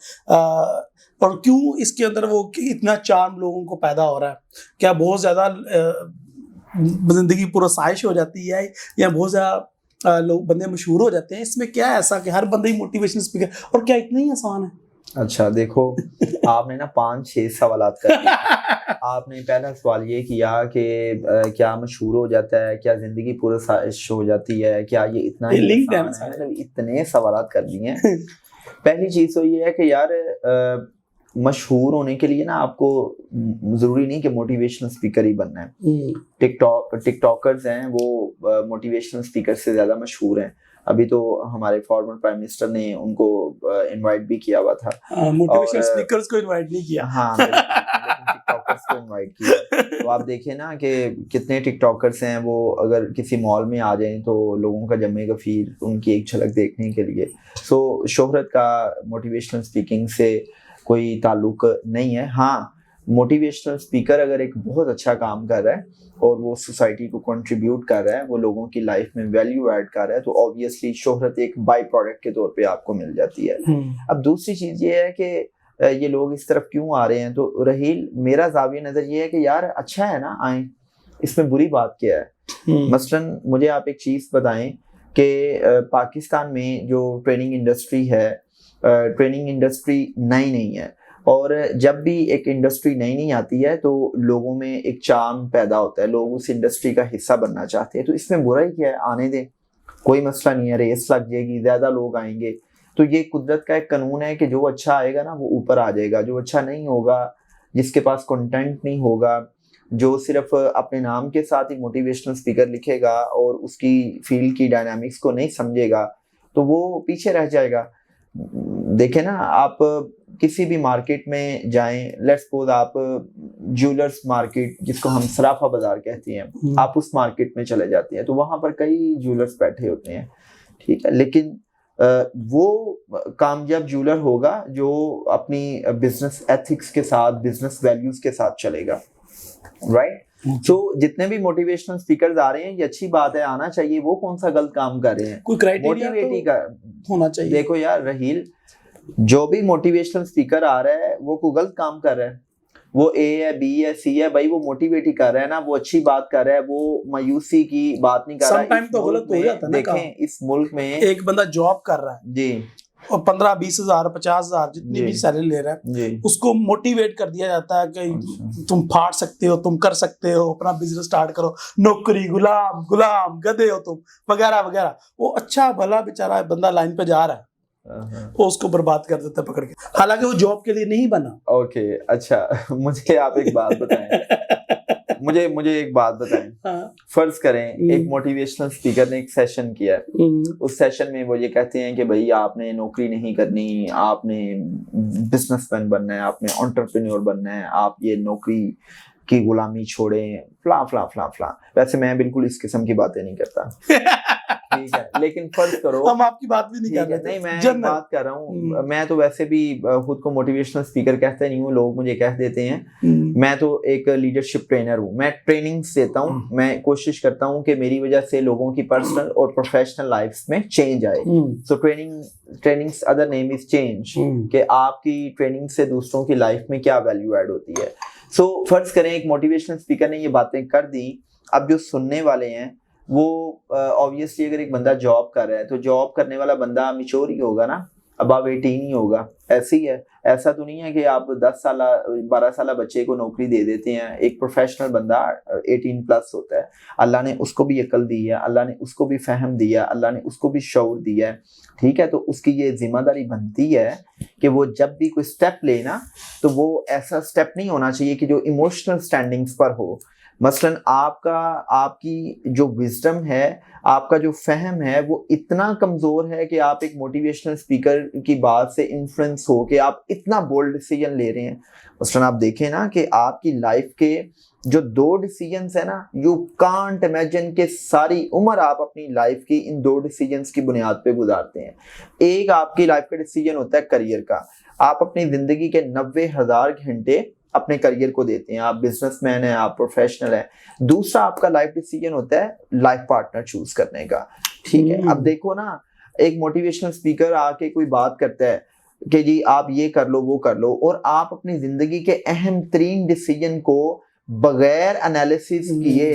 और क्यों इसके अंदर वो इतना चार्म लोगों को पैदा हो रहा है? क्या बहुत ज्यादा जिंदगी पुरसाइश हो जाती है, या बहुत ज्यादा लोग बंदे मशहूर हो जाते हैं? इसमें क्या है ऐसा कि हर बंदे ही मोटिवेशनल स्पीकर, और क्या इतना ही आसान है? अच्छा देखो, आपने ना 5-6 सवाल कर दिए। आपने पहला सवाल ये किया कि क्या मशहूर हो जाता है, क्या जिंदगी पुरसाइश हो जाती है, क्या ये इतना ही आसान है? मतलब इतने सवाल कर दिए हैं। पहली चीज तो ये है कि यार मशहूर होने के लिए ना आपको जरूरी नहीं कि मोटिवेशनल स्पीकर ही बनना है। टिकटॉकर्स हैं वो मोटिवेशनल स्पीकर से ज्यादा मशहूर हैं। अभी तो हमारे फॉर्मर प्राइम मिनिस्टर ने उनको इनवाइट भी किया हुआ था। मोटिवेशनल स्पीकर्स को इनवाइट नहीं किया। हाँ, टिकटॉकर्स को इनवाइट किया। तो आप देखें ना कि कितने टिकटॉकर्स हैं, वो अगर किसी मॉल में आ जाएं तो लोगों का जमेगा फील उनकी एक झलक देखने के लिए। सो शोहरत का मोटिवेशनल स्पीकिंग से कोई ताल्लुक नहीं है। हाँ, मोटिवेशनल स्पीकर अगर एक बहुत अच्छा काम कर रहा है और वो सोसाइटी को कंट्रीब्यूट कर रहा है, वो लोगों की लाइफ में वैल्यू ऐड कर रहा है, तो ऑब्वियसली शोहरत एक बाई प्रोडक्ट के तौर पे आपको मिल जाती है। अब दूसरी चीज ये है कि ये लोग इस तरफ क्यों आ रहे हैं, तो रहील मेरा ज़ाविया नज़र ये है कि यार अच्छा है ना, आए, इसमें बुरी बात क्या है? मसलन मुझे आप एक चीज़ बताएं कि पाकिस्तान में जो ट्रेनिंग इंडस्ट्री है, ट्रेनिंग इंडस्ट्री नई नहीं है, और जब भी एक इंडस्ट्री नई नहीं आती है तो लोगों में एक चार्म पैदा होता है, लोग उस इंडस्ट्री का हिस्सा बनना चाहते हैं। तो इसमें बुराई क्या है? आने दें, कोई मसला नहीं है, रेस लग जाएगी, ज़्यादा लोग आएंगे, तो ये कुदरत का एक कानून है कि जो अच्छा आएगा ना वो ऊपर आ जाएगा, जो अच्छा नहीं होगा, जिसके पास कंटेंट नहीं होगा, जो सिर्फ अपने नाम के साथ ही मोटिवेशनल स्पीकर लिखेगा और उसकी फील्ड की डायनामिक्स को नहीं समझेगा, तो वो पीछे रह जाएगा। देखें ना, आप किसी भी मार्केट में जाएं, लेट्स सपोज आप ज्वेलर्स मार्केट, जिसको हम सराफा बाजार कहते हैं, आप उस मार्केट में चले जाते हैं तो वहां पर कई ज्वेलर्स बैठे होते हैं, ठीक है, लेकिन वो कामयाब ज्वेलर होगा जो अपनी बिजनेस एथिक्स के साथ, बिजनेस वैल्यूज के साथ चलेगा, राइट? तो जितने भी मोटिवेशनल स्पीकर्स आ रहे हैं, ये अच्छी बात है, आना चाहिए। वो कौन सा गलत काम कर रहे हैं? कोई क्राइटेरिया मोटिवेटी तो का होना चाहिए। देखो यार रहील, जो भी मोटिवेशनल स्पीकर आ रहा है वो कोई गलत काम कर रहा है, वो ए है, बी है, सी है, भाई वो मोटिवेट ही कर रहा है ना, वो अच्छी बात कर रहा है, वो मायूसी की बात नहीं कर रहा है। समटाइम तो गलत हो जाता है ना। देखें इस मुल्क में एक बंदा जॉब कर रहा है जी और 15-20 हजार 50 हजार जितनी जी। भी सैलरी ले रहा है, जी उसको मोटिवेट कर दिया जाता है कि अच्छा। तुम फाड़ सकते हो, तुम कर सकते हो, अपना बिजनेस स्टार्ट करो, नौकरी, गुलाम गुलाम गधे हो तुम, वगैरह वगैरह। वो अच्छा भला बेचारा बंदा लाइन पे जा रहा है, वो उसको बर्बाद कर देता है पकड़ के, हालांकि वो जॉब के लिए नहीं बना। ओके अच्छा मुझे आप एक बात बताएं, मुझे एक बात बताएं। हाँ। फर्ज करें एक मोटिवेशनल स्पीकर ने एक सेशन किया है, उस सेशन में वो ये कहते हैं कि भाई आपने नौकरी नहीं करनी, आपने बिजनेसमैन बनना है, आपने एंटरप्रेन्योर बनना है, आप ये नौकरी की गुलामी छोड़ें, फ्ला फ्ला फ्ला फ्ला। वैसे मैं बिल्कुल इस किस्म की बातें नहीं करता, ठीक है, लेकिन फर्ज करो हम आपकी बात भी नहीं कर रहे थे। नहीं, मैं जनरल। बात कर रहा हूँ, मैं तो वैसे भी खुद को मोटिवेशनल स्पीकर कहता नहीं हूँ, लोग मुझे कह देते हैं। मैं तो एक लीडरशिप ट्रेनर हूँ, मैं ट्रेनिंग्स देता हूँ, मैं कोशिश करता हूँ कि मेरी वजह से लोगों की पर्सनल और प्रोफेशनल लाइफ में चेंज आए। So trainings other name is change, कि आपकी ट्रेनिंग से दूसरों की लाइफ में क्या वैल्यू ऐड होती है। सो फर्ज करें एक मोटिवेशनल स्पीकर ने ये बातें कर दी, अब जो सुनने वाले हैं वो ऑब्वियसली अगर एक बंदा जॉब कर रहा है तो जॉब करने वाला बंदा मैच्योर ही होगा ना, अब आप 18 ही होगा, ऐसे ही है। ऐसा तो नहीं है कि आप 10 साल 12 साल बच्चे को नौकरी दे देते हैं। एक प्रोफेशनल बंदा 18 प्लस होता है, अल्लाह ने उसको भी अकल दी है, अल्लाह ने उसको भी फहम दिया, अल्लाह ने उसको भी शऊर दिया है, ठीक है। तो उसकी ये जिम्मेदारी बनती है कि वो जब भी कोई स्टेप ले ना, तो वो ऐसा स्टेप नहीं होना चाहिए कि जो इमोशनल स्टैंडिंग्स पर हो। मसलन आपकी जो विजडम है, आपका जो फहम है, वो इतना कमजोर है कि आप एक मोटिवेशनल स्पीकर की बात से इन्फ्लुएंस हो कि आप इतना बोल्ड डिसीजन ले रहे हैं। मसलन आप देखें ना कि आपकी लाइफ के जो 2 डिसीजंस है ना, यू कांट इमेजिन कि सारी उम्र आप अपनी लाइफ की इन 2 डिसीजंस की बुनियाद पे गुजारते हैं। एक आपकी लाइफ का डिसीजन होता है करियर का, आप अपनी जिंदगी के 90,000 घंटे अपने करियर को देते हैं, आप बिजनेसमैन हैं, आप प्रोफेशनल हैं। दूसरा आपका लाइफ डिसीजन होता है लाइफ पार्टनर चूज करने का, ठीक है। अब देखो ना, एक मोटिवेशनल स्पीकर आके कोई बात करता है कि जी आप ये कर लो, वो कर लो, और आप अपनी जिंदगी के अहम तरीन डिसीजन को बगैर एनालिसिस किए,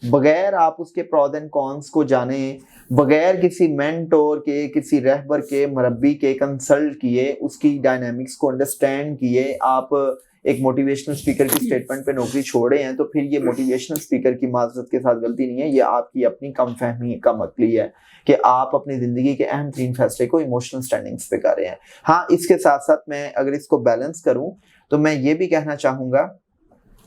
बगैर आप उसके प्रोज एंड कॉन्स को जाने, बगैर किसी मेंटोर के, किसी रहबर के, मुरब्बी के कंसल्ट किए, उसकी डायनामिक्स को अंडरस्टैंड किए, आप एक मोटिवेशनल स्पीकर की स्टेटमेंट पे नौकरी छोड़े हैं, तो फिर ये मोटिवेशनल स्पीकर की माजरत के साथ गलती नहीं है, ये आपकी अपनी कम फहमी का अक्ली है कि आप अपनी जिंदगी के अहम तीन फैसले को इमोशनल स्टैंडिंग्स पे कर रहे हैं। हाँ, इसके साथ साथ मैं अगर इसको बैलेंस करूं तो मैं ये भी कहना चाहूंगा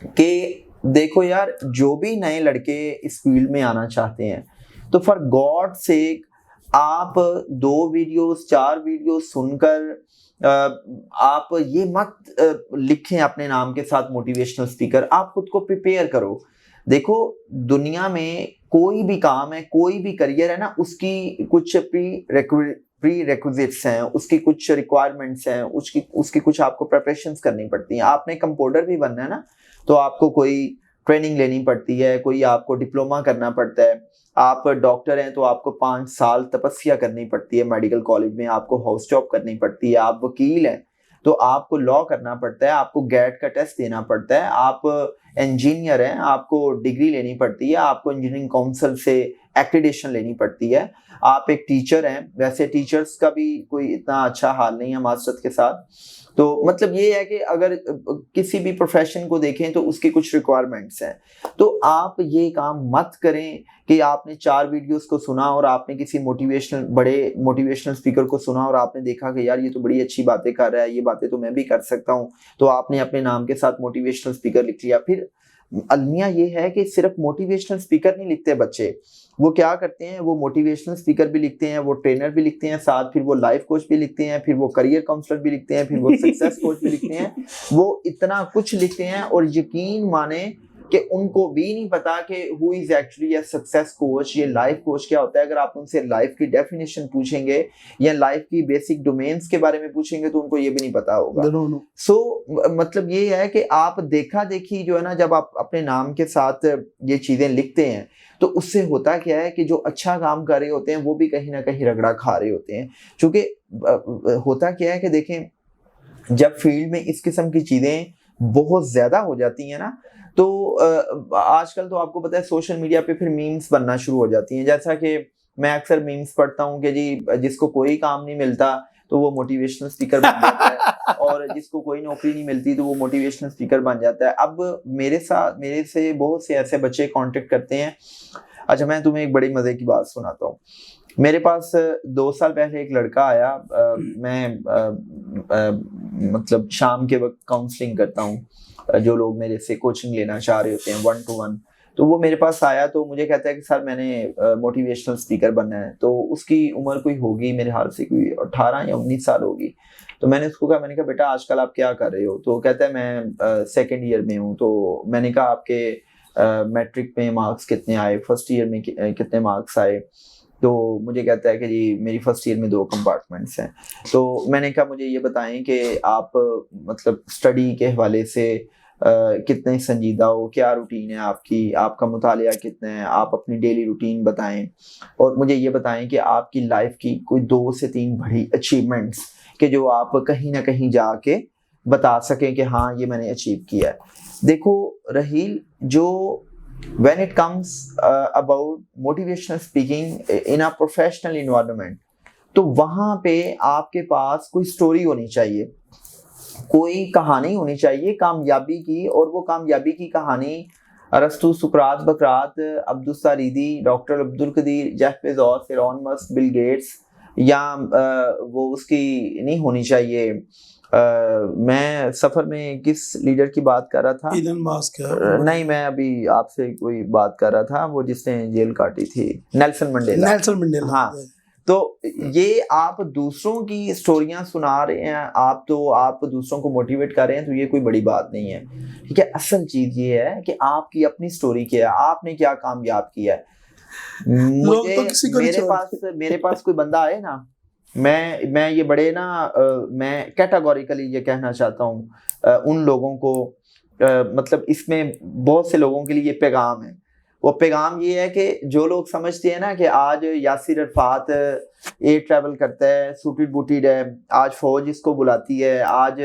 कि देखो यार, जो भी नए लड़के इस फील्ड में आना चाहते हैं, तो फॉर गॉड सेक आप 2 वीडियोस 4 वीडियोस सुनकर आप ये मत लिखें अपने नाम के साथ मोटिवेशनल स्पीकर। आप खुद को प्रिपेयर करो। देखो, दुनिया में कोई भी काम है, कोई भी करियर है ना, उसकी कुछ प्री रेक्विजिट्स हैं, उसकी कुछ रिक्वायरमेंट्स हैं, उसकी कुछ आपको प्रिपरेशंस करनी पड़ती हैं। आपने कंप्यूटर भी बनना है ना, तो आपको कोई ट्रेनिंग लेनी पड़ती है, कोई आपको डिप्लोमा करना पड़ता है। आप डॉक्टर हैं तो आपको 5 साल तपस्या करनी पड़ती है मेडिकल कॉलेज में, आपको हाउस जॉब करनी पड़ती है। आप वकील हैं तो आपको लॉ करना पड़ता है, आपको गैट का टेस्ट देना पड़ता है। आप इंजीनियर हैं, आपको डिग्री लेनी पड़ती है, आपको इंजीनियरिंग काउंसिल से एक्रेडिटेशन लेनी पड़ती है। आप एक टीचर हैं, वैसे टीचर्स का भी कोई इतना अच्छा हाल नहीं है मास्टर्स के साथ, तो मतलब ये है कि अगर किसी भी प्रोफेशन को देखें तो उसकी कुछ रिक्वायरमेंट्स हैं। तो आप ये काम मत करें कि आपने 4 वीडियोस को सुना और आपने किसी बड़े मोटिवेशनल स्पीकर को सुना और आपने देखा कि यार ये तो बड़ी अच्छी बातें कर रहा है, ये बातें तो मैं भी कर सकता हूँ, तो आपने अपने नाम के साथ मोटिवेशनल स्पीकर लिख लिया। फिर अलमिया ये है कि सिर्फ मोटिवेशनल स्पीकर नहीं लिखते बच्चे, वो क्या करते हैं, वो मोटिवेशनल स्पीकर भी लिखते हैं, वो ट्रेनर भी लिखते हैं, साथ फिर वो लाइफ कोच भी लिखते हैं, फिर वो करियर काउंसलर भी लिखते हैं, फिर वो सक्सेस कोच भी लिखते हैं, वो इतना कुछ लिखते हैं। और यकीन माने कि उनको भी नहीं पता कि who is actually a success coach, ये लाइफ कोच क्या होता है। अगर आप उनसे लाइफ की डेफिनेशन पूछेंगे या लाइफ की बेसिक डोमेन्स के बारे में पूछेंगे तो उनको ये भी नहीं पता होगा। सो मतलब ये है कि आप देखा देखी जो है ना, जब आप अपने नाम के साथ ये चीजें लिखते हैं तो उससे होता क्या है कि जो अच्छा काम कर रहे होते हैं वो भी कहीं ना कहीं रगड़ा खा रहे होते हैं। क्योंकि होता क्या है कि देखें, जब फील्ड में इस किस्म की चीजें बहुत ज्यादा हो जाती हैं ना, तो आजकल तो आपको पता है सोशल मीडिया पे फिर मीम्स बनना शुरू हो जाती हैं। जैसा कि मैं अक्सर मीम्स पढ़ता हूँ कि जी जिसको कोई काम नहीं मिलता तो वो मोटिवेशनल स्पीकर बन जाता है और जिसको कोई नौकरी नहीं मिलती तो वो मोटिवेशनल स्पीकर बन जाता है। अब मेरे से बहुत से ऐसे बच्चे कांटेक्ट करते हैं। अच्छा, मैं तुम्हें एक बड़ी मजे की बात सुनाता हूँ। मेरे पास 2 साल पहले एक लड़का आया। मैं मतलब शाम के वक्त काउंसलिंग करता हूँ, जो लोग मेरे से कोचिंग लेना चाह रहे होते हैं 1 to 1, तो वो मेरे पास आया तो मुझे कहता है कि सर मैंने मोटिवेशनल स्पीकर बनना है। तो उसकी उम्र कोई होगी मेरे हाल से कोई 18 या 19 साल होगी। तो मैंने उसको कहा, मैंने कहा बेटा आजकल आप क्या कर रहे हो? तो कहता है मैं 2nd ईयर में हूँ। तो मैंने कहा आपके मैट्रिक में मार्क्स कितने आए, फर्स्ट ईयर में कितने मार्क्स आए? तो मुझे कहता है कि जी मेरी फर्स्ट ईयर में 2 कंपार्टमेंट्स हैं। तो मैंने कहा मुझे ये बताएं कि आप मतलब स्टडी के हवाले से कितने संजीदा हो, क्या रूटीन है आपकी, आपका मुतालिया कितना है, आप अपनी डेली रूटीन बताएं। और मुझे ये बताएं कि आपकी लाइफ की कोई 2 से 3 बड़ी अचीवमेंट्स कि जो आप कहीं ना कहीं जाके बता सकें कि हाँ ये मैंने अचीव किया है। देखो रहील, जो when it comes about motivational speaking in a professional environment, तो वहां पे आपके पास कोई स्टोरी होनी चाहिए, कोई कहानी होनी चाहिए कामयाबी की। और वो कामयाबी की कहानी अरस्तु, सुकरात, बकरात, अब्दुस्सारीदी, doctor Abdul Qadeer, Jeff Bezos, Elon Musk, Bill Gates या वो उसकी नहीं होनी चाहिए। मैं सफर में किस लीडर की बात कर रहा था? Elon Musk. नहीं, मैं अभी आपसे कोई बात कर रहा था, वो जिसने जेल काटी थी, नेल्सन मंडेला। हाँ, तो ये आप दूसरों की स्टोरियां सुना रहे हैं, आप दूसरों को मोटिवेट कर रहे हैं, तो ये कोई बड़ी बात नहीं है। ठीक है, असल चीज ये है कि आपकी अपनी स्टोरी क्या है, आपने क्या कामयाब किया है। मुझे तो मेरे पास कोई बंदा आए ना, मैं ये बड़े ना मैं कैटेगोरिकली ये कहना चाहता हूँ उन लोगों को, मतलब इसमें बहुत से लोगों के लिए ये पैगाम है। वो पैगाम ये है कि जो लोग समझते हैं ना कि आज यासिर अरफात एयर ट्रैवल करता है, सूटेड बूटेड है, आज फौज इसको बुलाती है, आज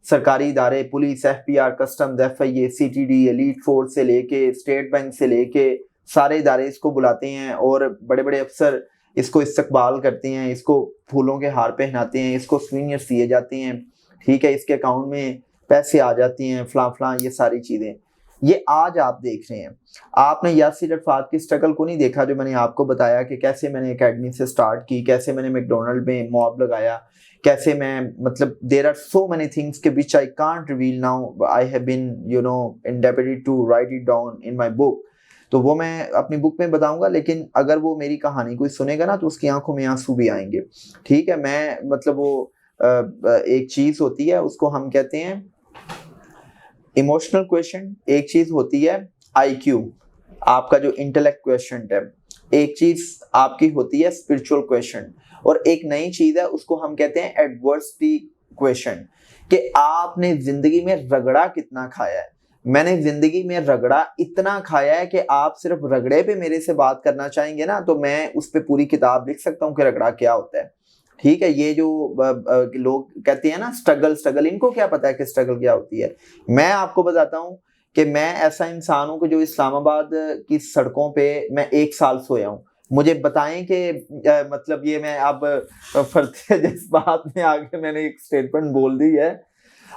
सरकारी इदारे police, FPR, customs, FIA, CTD, elite force से लेके स्टेट बैंक से लेके सारे इदारे इसको बुलाते हैं और बड़े बड़े अफसर इसको इस्तकबाल करते हैं, इसको फूलों के हार पहनाते हैं, इसको स्वीनियर्स दिए जाते हैं। ठीक है, इसके अकाउंट में पैसे आ जाती हैं, फलां ये सारी चीज़ें। ये आज आप देख रहे हैं। आपने यासिर अरफात की स्ट्रगल को नहीं देखा, जो मैंने आपको बताया कि कैसे मैंने एकेडमी से स्टार्ट की, कैसे मैंने मैकडोनल्ड में मॉब लगाया, कैसे मैं मतलब there are so many things के which I can't reveal now, I have been indebted to write it down in my book. तो वो मैं अपनी बुक में बताऊंगा, लेकिन अगर वो मेरी कहानी कोई सुनेगा ना तो उसकी आंखों में आंसू भी आएंगे। ठीक है, मैं मतलब वो एक चीज होती है, उसको हम कहते हैं इमोशनल क्वेश्चन, एक चीज होती है IQ, आपका जो इंटेलेक्ट क्वेश्चन है, एक चीज आपकी होती है स्पिरिचुअल क्वेश्चन, और एक नई चीज है उसको हम कहते हैं एडवर्सिटी क्वेश्चन, कि आपने जिंदगी में रगड़ा कितना खाया है। मैंने जिंदगी में रगड़ा इतना खाया है कि आप सिर्फ रगड़े पे मेरे से बात करना चाहेंगे ना तो मैं उस पर पूरी किताब लिख सकता हूँ कि रगड़ा क्या होता है। ठीक है, ये जो लोग कहते हैं ना स्ट्रगल, इनको क्या पता है कि स्ट्रगल क्या होती है। मैं आपको बताता हूँ कि मैं ऐसा इंसान हूँ कि जो इस्लामाबाद की सड़कों पे मैं 1 साल सोया हूँ। मुझे बताएं कि मतलब ये मैं अब फर्ज जिस बात में आगे मैंने एक स्टेटमेंट बोल दी है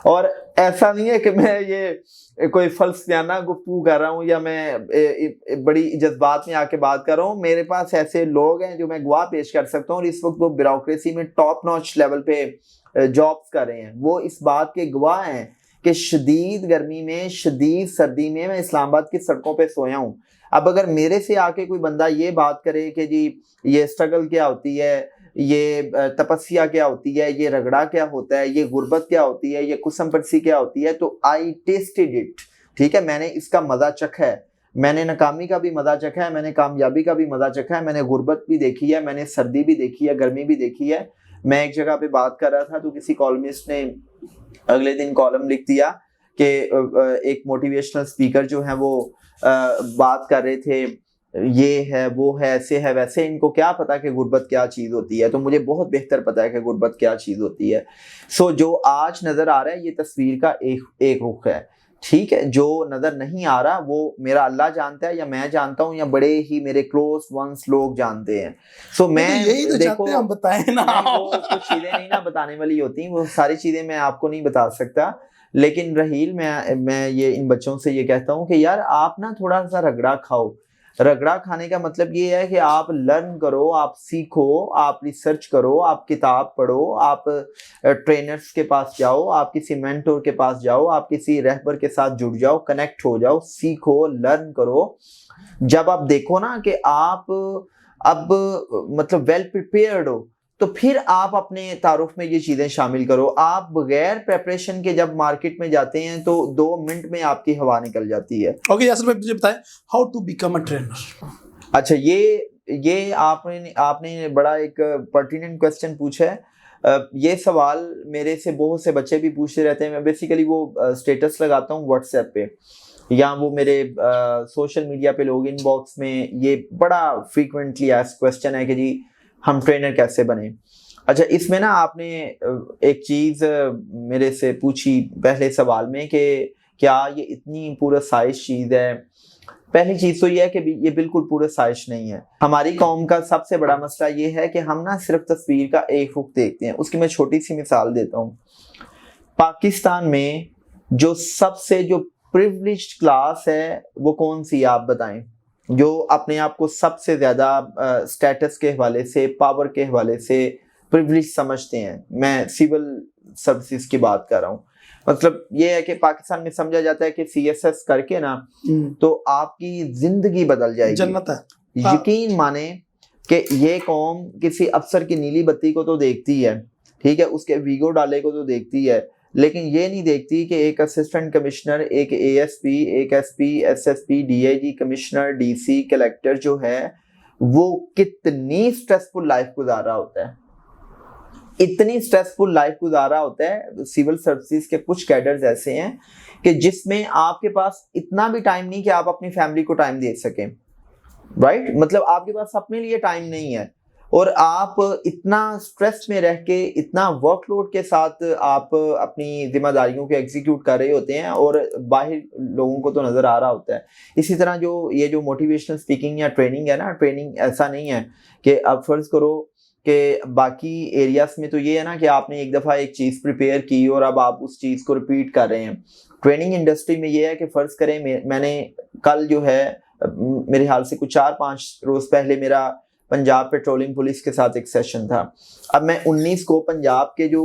और ऐसा नहीं है कि मैं ये कोई फलसफियाना गुफ्तगू कर रहा हूँ या मैं बड़ी जज्बात में आके बात कर रहा हूँ। मेरे पास ऐसे लोग हैं जो मैं गवाह पेश कर सकता हूँ और इस वक्त वो ब्यूरोक्रेसी में टॉप नॉच लेवल पे जॉब्स कर रहे हैं। वो इस बात के गवाह हैं कि शदीद गर्मी में, शदीद सर्दी में मैं इस्लामाबाद की सड़कों पे सोया हूँ। अब अगर मेरे से आके कोई बंदा ये बात करे कि जी ये स्ट्रगल क्या होती है, ये तपस्या क्या होती है, ये रगड़ा क्या होता है, ये गुर्बत क्या होती है, ये कुसम परसी क्या होती है, तो आई टेस्टेड इट। ठीक है, मैंने इसका मजा चखा है। मैंने नाकामी का भी मजा चखा है, मैंने कामयाबी का भी मजा चखा है, मैंने गुर्बत भी देखी है, मैंने सर्दी भी देखी है, गर्मी भी देखी है। मैं एक जगह पे बात कर रहा था तो किसी कॉलमिस्ट ने अगले दिन कॉलम लिख दिया कि एक मोटिवेशनल स्पीकर जो है वो बात कर रहे थे, ये है वो है ऐसे है वैसे, इनको क्या पता कि गुर्बत क्या चीज होती है। तो मुझे बहुत बेहतर पता है कि गुर्बत क्या चीज होती है। सो जो आज नजर आ रहा है ये तस्वीर का एक रुख है। ठीक है, जो नजर नहीं आ रहा वो मेरा अल्लाह जानता है या मैं जानता हूँ या बड़े ही मेरे क्लोज वंस लोग जानते हैं। सो मैं यही तो देखो हम बताएं ना, वो कुछ चीजें नहीं ना बताने वाली होती, वो सारी चीजें मैं आपको नहीं बता सकता। लेकिन रहील मैं ये इन बच्चों से ये कहता हूँ कि यार आप ना थोड़ा सा रगड़ा खाओ। रगड़ा खाने का मतलब ये है कि आप लर्न करो, आप सीखो, आप रिसर्च करो, आप किताब पढ़ो, आप ट्रेनर्स के पास जाओ, आप किसी मेंटोर के पास जाओ, आप किसी रहबर के साथ जुड़ जाओ, कनेक्ट हो जाओ, सीखो, लर्न करो। जब आप देखो ना कि आप अब मतलब वेल प्रिपेयर्ड हो तो फिर आप अपने तारुफ में ये चीजें शामिल करो। आप बगैर प्रेपरेशन के जब मार्केट में जाते हैं तो 2 मिनट में आपकी हवा निकल जाती है। ओके यासिर भाई, मुझे बताएं how to become a trainer. अच्छा, ये आपने बड़ा एक पर्टिनेंट क्वेश्चन पूछा है। ये सवाल मेरे से बहुत से बच्चे भी पूछते रहते हैं। मैं बेसिकली वो स्टेटस लगाता हूँ व्हाट्सएप पे या वो मेरे सोशल मीडिया पे लोग इनबॉक्स में, ये बड़ा फ्रीक्वेंटली आस्क्ड क्वेश्चन है कि जी हम ट्रेनर कैसे बने। अच्छा, इसमें ना आपने एक चीज मेरे से पूछी पहले सवाल में कि क्या ये इतनी पूरा साइज चीज है। पहली चीज तो ये है कि ये बिल्कुल पूरा साइज नहीं है। हमारी कौम का सबसे बड़ा मसला ये है कि हम ना सिर्फ तस्वीर का एक रुख देखते हैं। उसकी मैं छोटी सी मिसाल देता हूँ। पाकिस्तान में जो सबसे जो प्रिविलेज्ड क्लास है वो कौन सी, आप बताएं, जो अपने आप को सबसे ज्यादा स्टेटस के हवाले से, पावर के हवाले से प्रिविलेज समझते हैं। मैं सिविल सर्विसेज की बात कर रहा हूँ। मतलब ये है कि पाकिस्तान में समझा जाता है कि सीएसएस करके ना तो आपकी जिंदगी बदल जाएगी, जन्नत है। यकीन माने कि ये कौम किसी अफसर की नीली बत्ती को तो देखती है, ठीक है, उसके वीगो डाले को तो देखती है, लेकिन ये नहीं देखती कि एक असिस्टेंट कमिश्नर, एक एएसपी, एक SP, SSP, DIG, commissioner, DC, collector जो है वो कितनी स्ट्रेसफुल लाइफ गुजार रहा होता है। इतनी स्ट्रेसफुल लाइफ गुजारा होता है। सिविल सर्विसेज के कुछ कैडर्स ऐसे हैं कि जिसमें आपके पास इतना भी टाइम नहीं कि आप अपनी फैमिली को टाइम दे सकें, राइट? मतलब आपके पास अपने लिए टाइम नहीं है और आप इतना स्ट्रेस में रह के, इतना वर्कलोड के साथ आप अपनी जिम्मेदारियों को एग्जीक्यूट कर रहे होते हैं और बाहर लोगों को तो नजर आ रहा होता है। इसी तरह जो मोटिवेशनल स्पीकिंग या ट्रेनिंग है ना, ट्रेनिंग ऐसा नहीं है कि अब फर्ज करो कि बाकी एरियाज में तो ये है ना कि आपने एक दफ़ा एक चीज़ प्रिपेयर की और अब आप उस चीज़ को रिपीट कर रहे हैं। ट्रेनिंग इंडस्ट्री में ये है कि फ़र्ज़ करें मैंने कल जो है मेरे ख्याल से कुछ 4-5 रोज़ पहले मेरा पंजाब पेट्रोलिंग पुलिस के साथ एक सेशन था। अब मैं 19 को पंजाब के जो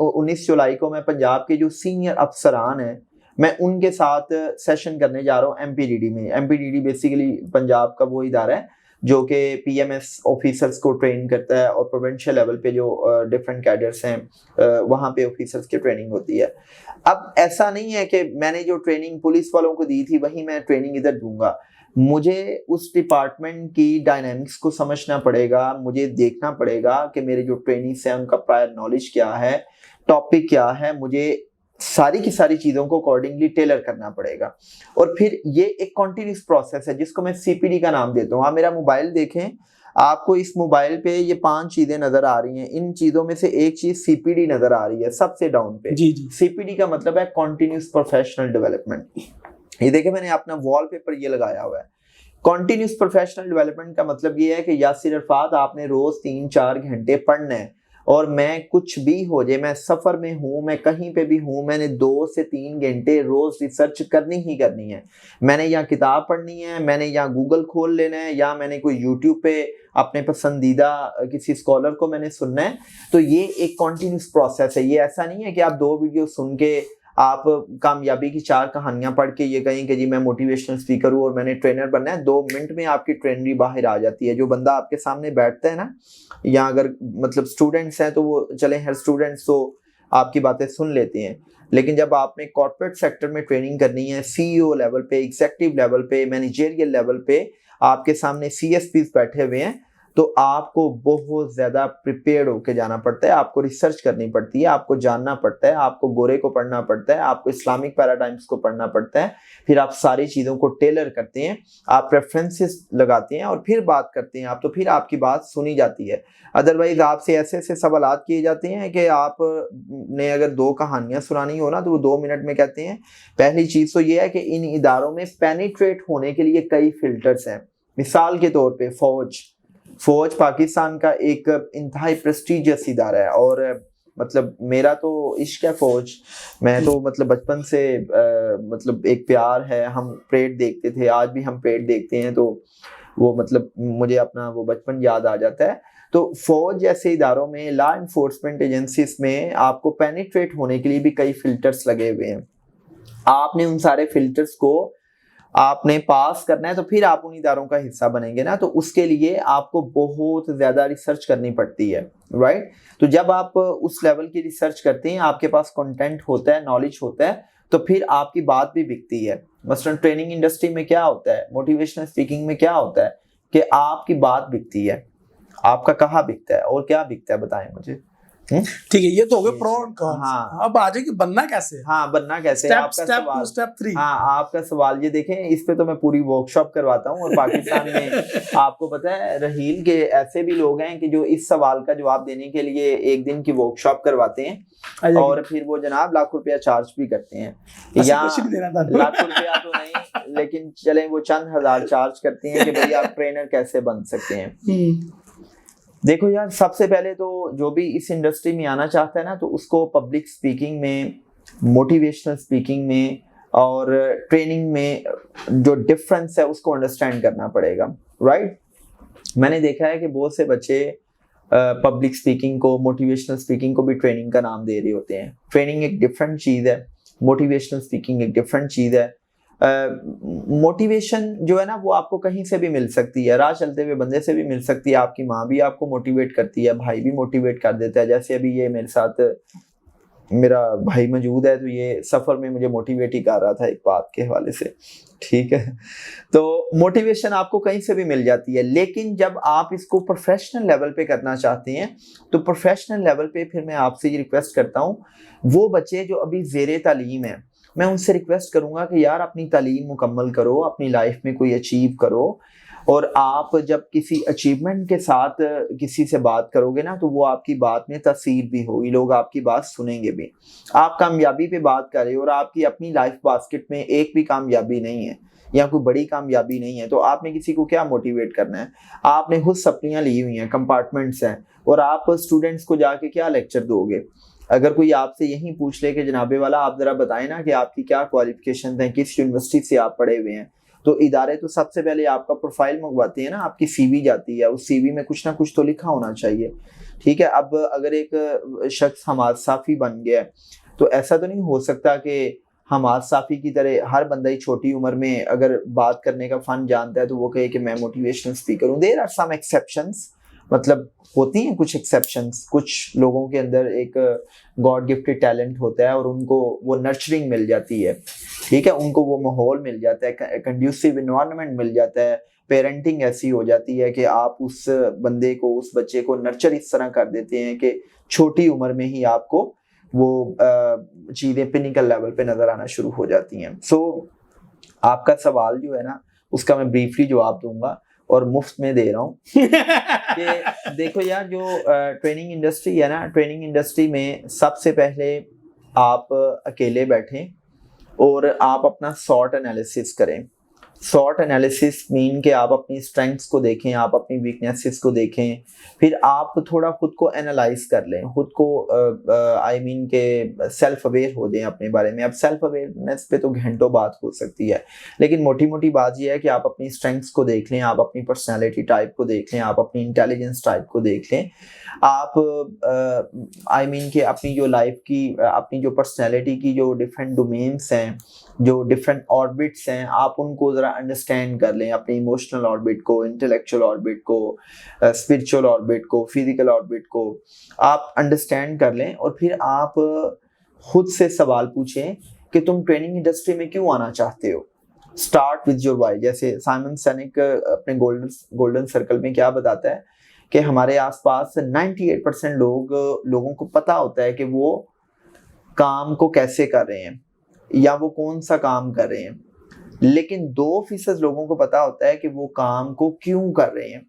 19 जुलाई को मैं पंजाब के जो सीनियर अफसरान हैं मैं उनके साथ सेशन करने जा रहा हूँ एमपीडीडी में। एमपीडीडी बेसिकली पंजाब का वो इदारा है जो कि पीएमएस ऑफिसर्स को ट्रेन करता है और प्रोविंशियल लेवल पे जो डिफरेंट कैडर्स हैं वहाँ पे ऑफिसर्स की ट्रेनिंग होती है। अब ऐसा नहीं है कि मैंने जो ट्रेनिंग पुलिस वालों को दी थी वही मैं ट्रेनिंग इधर दूंगा। मुझे उस डिपार्टमेंट की डायनामिक्स को समझना पड़ेगा, मुझे देखना पड़ेगा कि मेरे जो ट्रेनिंग्स हैं उनका प्रायर नॉलेज क्या है, टॉपिक क्या है, मुझे सारी की सारी चीजों को अकॉर्डिंगली टेलर करना पड़ेगा। और फिर ये एक कॉन्टिन्यूस प्रोसेस है जिसको मैं सीपीडी का नाम देता हूँ। आप मेरा मोबाइल देखें, आपको इस मोबाइल पे ये 5 चीजें नजर आ रही हैं। इन चीजों में से एक चीज सीपीडी नजर आ रही है सबसे डाउन पे। जी जी। सीपीडी का मतलब है कॉन्टिन्यूस प्रोफेशनल डेवलपमेंट। ये देखें मैंने अपना वॉलपेपर ये लगाया हुआ है। कॉन्टिन्यूस प्रोफेशनल डेवलपमेंट का मतलब ये है कि यासिर अरफात आपने रोज 3-4 घंटे पढ़ना है और मैं कुछ भी हो जाए, मैं सफर में हूँ, मैं कहीं पे भी हूँ, मैंने 2 से 3 घंटे रोज रिसर्च करनी ही करनी है। मैंने या किताब पढ़नी है, मैंने या गूगल खोल लेना है, या मैंने कोई यूट्यूब पे अपने पसंदीदा किसी स्कॉलर को मैंने सुनना है। तो ये एक कॉन्टिन्यूस प्रोसेस है। ये ऐसा नहीं है कि आप 2 वीडियो सुन के आप कामयाबी की 4 कहानियां पढ़ के ये कहें कि जी मैं मोटिवेशनल स्पीकर हूँ और मैंने ट्रेनर बनना है। 2 मिनट में आपकी ट्रेनरी बाहर आ जाती है। जो बंदा आपके सामने बैठता है ना, या अगर मतलब स्टूडेंट्स हैं तो वो चले हर स्टूडेंट्स तो आपकी बातें सुन लेते हैं, लेकिन जब आपने कॉर्पोरेट सेक्टर में ट्रेनिंग करनी है, सीईओ लेवल पे, एग्जीक्यूटिव लेवल पे, मैनेजरियल लेवल पे आपके सामने सीएसपीज बैठे हुए हैं, तो आपको बहुत ज्यादा प्रिपेयर्ड होकर जाना पड़ता है। आपको रिसर्च करनी पड़ती है, आपको जानना पड़ता है, आपको गोरे को पढ़ना पड़ता है, आपको इस्लामिक पैराडाइम्स को पढ़ना पड़ता है, फिर आप सारी चीजों को टेलर करते हैं, आप रेफरेंसेस लगाते हैं और फिर बात करते हैं आप, तो फिर आपकी बात सुनी जाती है। अदरवाइज आपसे ऐसे ऐसे सवालात किए जाते हैं कि आप ने अगर 2 कहानियां सुनानी हो ना तो वो 2 मिनट में कहते हैं। पहली चीज तो ये है कि इन इदारों में पेनिट्रेट होने के लिए कई फिल्टर्स हैं। मिसाल के तौर पे फौज पाकिस्तान का एक इंतहाई प्रेस्टिजियस इदारा है, और मतलब मेरा तो इश्क है फौज। मैं तो मतलब बचपन से मतलब एक प्यार है। हम परेड देखते थे, आज भी हम परेड देखते हैं, तो वो मतलब मुझे अपना वो बचपन याद आ जाता है। तो फौज जैसे इदारों में, लॉ इन्फोर्समेंट एजेंसीज में आपको पेनिट्रेट होने के लिए भी कई फिल्टर्स लगे हुए हैं। आपने उन सारे फिल्टर्स को आपने पास करना है, तो फिर आप उन इदारों का हिस्सा बनेंगे ना, तो उसके लिए आपको बहुत ज्यादा रिसर्च करनी पड़ती है, राइट। तो जब आप उस लेवल की रिसर्च करते हैं, आपके पास कंटेंट होता है, नॉलेज होता है, तो फिर आपकी बात भी बिकती है। मसलन ट्रेनिंग इंडस्ट्री में क्या होता है, मोटिवेशनल स्पीकिंग में क्या होता है कि आपकी बात बिकती है। आपका कहाँ बिकता है और क्या बिकता है, बताएं मुझे। ठीक है, ये तो हो गए प्रो और कॉन्स। हाँ, अब आ जाए कि बनना कैसे। हाँ, बनना कैसे, स्टेप आपका स्टेप सवाल। 2 स्टेप 3। हाँ, आपका सवाल ये देखें, इस पे तो मैं पूरी वर्कशॉप करवाता हूँ। और पाकिस्तान में आपको पता है रहील के ऐसे भी लोग हैं कि जो इस सवाल का जवाब देने के लिए 1 दिन की वर्कशॉप करवाते हैं और फिर वो जनाब लाख रुपया चार्ज भी करते हैं। या लाख रुपया तो नहीं, लेकिन चले वो चंद हजार चार्ज करते हैं कि भाई आप ट्रेनर कैसे बन सकते हैं। देखो यार, सबसे पहले तो जो भी इस इंडस्ट्री में आना चाहता है ना, तो उसको पब्लिक स्पीकिंग में, मोटिवेशनल स्पीकिंग में और ट्रेनिंग में जो डिफरेंस है उसको अंडरस्टैंड करना पड़ेगा, राइट। मैंने देखा है कि बहुत से बच्चे पब्लिक स्पीकिंग को, मोटिवेशनल स्पीकिंग को भी ट्रेनिंग का नाम दे रहे होते हैं। ट्रेनिंग एक डिफरेंट चीज़ है, मोटिवेशनल स्पीकिंग एक डिफरेंट चीज़ है। मोटिवेशन जो है ना वो आपको कहीं से भी मिल सकती है, राह चलते हुए बंदे से भी मिल सकती है, आपकी माँ भी आपको मोटिवेट करती है, भाई भी मोटिवेट कर देता है। जैसे अभी ये मेरे साथ मेरा भाई मौजूद है, तो ये सफर में मुझे मोटिवेट ही कर रहा था एक बात के हवाले से, ठीक है। तो मोटिवेशन आपको कहीं से भी मिल जाती है, लेकिन जब आप इसको प्रोफेशनल लेवल पे करना चाहते हैं, तो प्रोफेशनल लेवल पे फिर मैं आपसे ये रिक्वेस्ट करता हूँ, वो बच्चे जो अभी ज़ेरे तालीम है, मैं उनसे रिक्वेस्ट करूंगा कि यार अपनी तालीम मुकम्मल करो, अपनी लाइफ में कोई अचीव करो, और आप जब किसी अचीवमेंट के साथ किसी से बात करोगे ना, तो वो आपकी बात में तासीर भी होगी, लोग आपकी बात सुनेंगे भी। आप कामयाबी पे बात कर रहे हो और आपकी अपनी लाइफ बास्केट में एक भी कामयाबी नहीं है या कोई बड़ी कामयाबी नहीं है, तो आपने किसी को क्या मोटिवेट करना है। आपने खुद सप्लियां ली हुई हैं, कंपार्टमेंट्स हैं, और आप स्टूडेंट्स को जाके क्या लेक्चर दोगे। अगर कोई आपसे यही पूछ ले कि जनाबे वाला आप जरा बताएं ना कि आपकी क्या क्वालिफिकेशन है, किस यूनिवर्सिटी से आप पढ़े हुए हैं, तो इदारे तो सबसे पहले आपका प्रोफाइल मंगवाते हैं ना, आपकी सीवी जाती है, उस सीवी में कुछ ना कुछ तो लिखा होना चाहिए, ठीक है। अब अगर एक शख्स हमाद साफी बन गया तो ऐसा तो नहीं हो सकता कि हमाद साफी की तरह हर बंदा ही छोटी उम्र में अगर बात करने का फन जानता है तो वो कहे कि मैं मोटिवेशनल स्पीकर हूँ। देयर आर सम एक्सेप्शंस, मतलब होती हैं कुछ एक्सेप्शंस। कुछ लोगों के अंदर एक गॉड गिफ्टेड टैलेंट होता है और उनको वो नर्चरिंग मिल जाती है, ठीक है, उनको वो माहौल मिल जाता है, कंड्यूसिव इन्वायरमेंट मिल जाता है, पेरेंटिंग ऐसी हो जाती है कि आप उस बंदे को, उस बच्चे को नर्चर इस तरह कर देते हैं कि छोटी उम्र में ही आपको वो चीज़ें पिनिकल लेवल पे नजर आना शुरू हो जाती हैं। सो आपका सवाल जो है ना उसका मैं ब्रीफली जवाब दूंगा और मुफ्त में दे रहा हूँ कि देखो यार, जो ट्रेनिंग इंडस्ट्री है ना, ट्रेनिंग इंडस्ट्री में सबसे पहले आप अकेले बैठें और आप अपना सॉट एनालिसिस करें। SWOT एनालिसिस मीन कि आप अपनी स्ट्रेंथ्स को देखें, आप अपनी वीकनेसेस को देखें, फिर आप थोड़ा खुद को एनालाइज कर लें, खुद को आई मीन के सेल्फ अवेयर हो जाएं अपने बारे में। अब सेल्फ अवेयरनेस पे तो घंटों बात हो सकती है, लेकिन मोटी मोटी बात यह है कि आप अपनी स्ट्रेंथ्स को देख लें, आप अपनी पर्सनैलिटी टाइप को देख लें, आप अपनी इंटेलिजेंस टाइप को देख लें, आप आई मीन कि अपनी जो लाइफ की अपनी जो पर्सनैलिटी की जो डिफरेंट डोमेन्स हैं, जो डिफरेंट ऑर्बिट्स हैं, आप उनको ज़रा अंडरस्टैंड कर लें, अपने इमोशनल ऑर्बिट को, इंटेलेक्चुअल ऑर्बिट को, स्पिरिचुअल ऑर्बिट को, फिजिकल ऑर्बिट को आप अंडरस्टैंड कर लें। और फिर आप खुद से सवाल पूछें कि तुम ट्रेनिंग इंडस्ट्री में क्यों आना चाहते हो। Start with your why. जैसे साइमन सिनेक अपने गोल्डन सर्कल में क्या बताता है कि हमारे आसपास 98% लोगों को पता होता है कि वो काम को कैसे कर रहे हैं या वो कौन सा काम कर रहे हैं, लेकिन 2% लोगों को पता होता है कि वो काम को क्यों कर रहे हैं।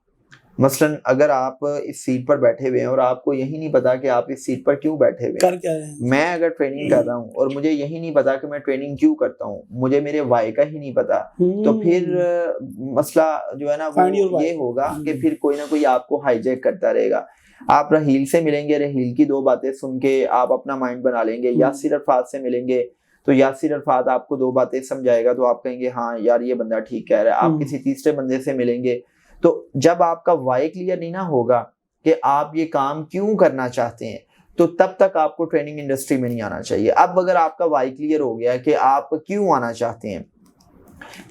मसलन अगर आप इस सीट पर बैठे हुए हैं और आपको यही नहीं पता कि आप इस सीट पर क्यों बैठे हुए कर क्या रहे हैं। मैं अगर ट्रेनिंग कर रहा हूँ और मुझे यही नहीं पता कि मैं ट्रेनिंग क्यों करता हूँ, मुझे मेरे वाई का ही नहीं पता, तो फिर मसला जो है ना वो ये होगा कि फिर कोई ना कोई आपको हाईजैक करता रहेगा। आप रहील से मिलेंगे, रहील की 2 बातें सुन के आप अपना माइंड बना लेंगे। यासिर अरफात से मिलेंगे तो यासिर अरफात आपको 2 बातें समझाएगा तो आप कहेंगे हाँ यार ये बंदा ठीक कह रहा है। आप किसी तीसरे बंदे से मिलेंगे तो जब आपका वाई क्लियर नहीं ना होगा कि आप ये काम क्यों करना चाहते हैं, तो तब तक आपको ट्रेनिंग इंडस्ट्री में नहीं आना चाहिए। अब अगर आपका वाई क्लियर हो गया कि आप क्यों आना चाहते हैं,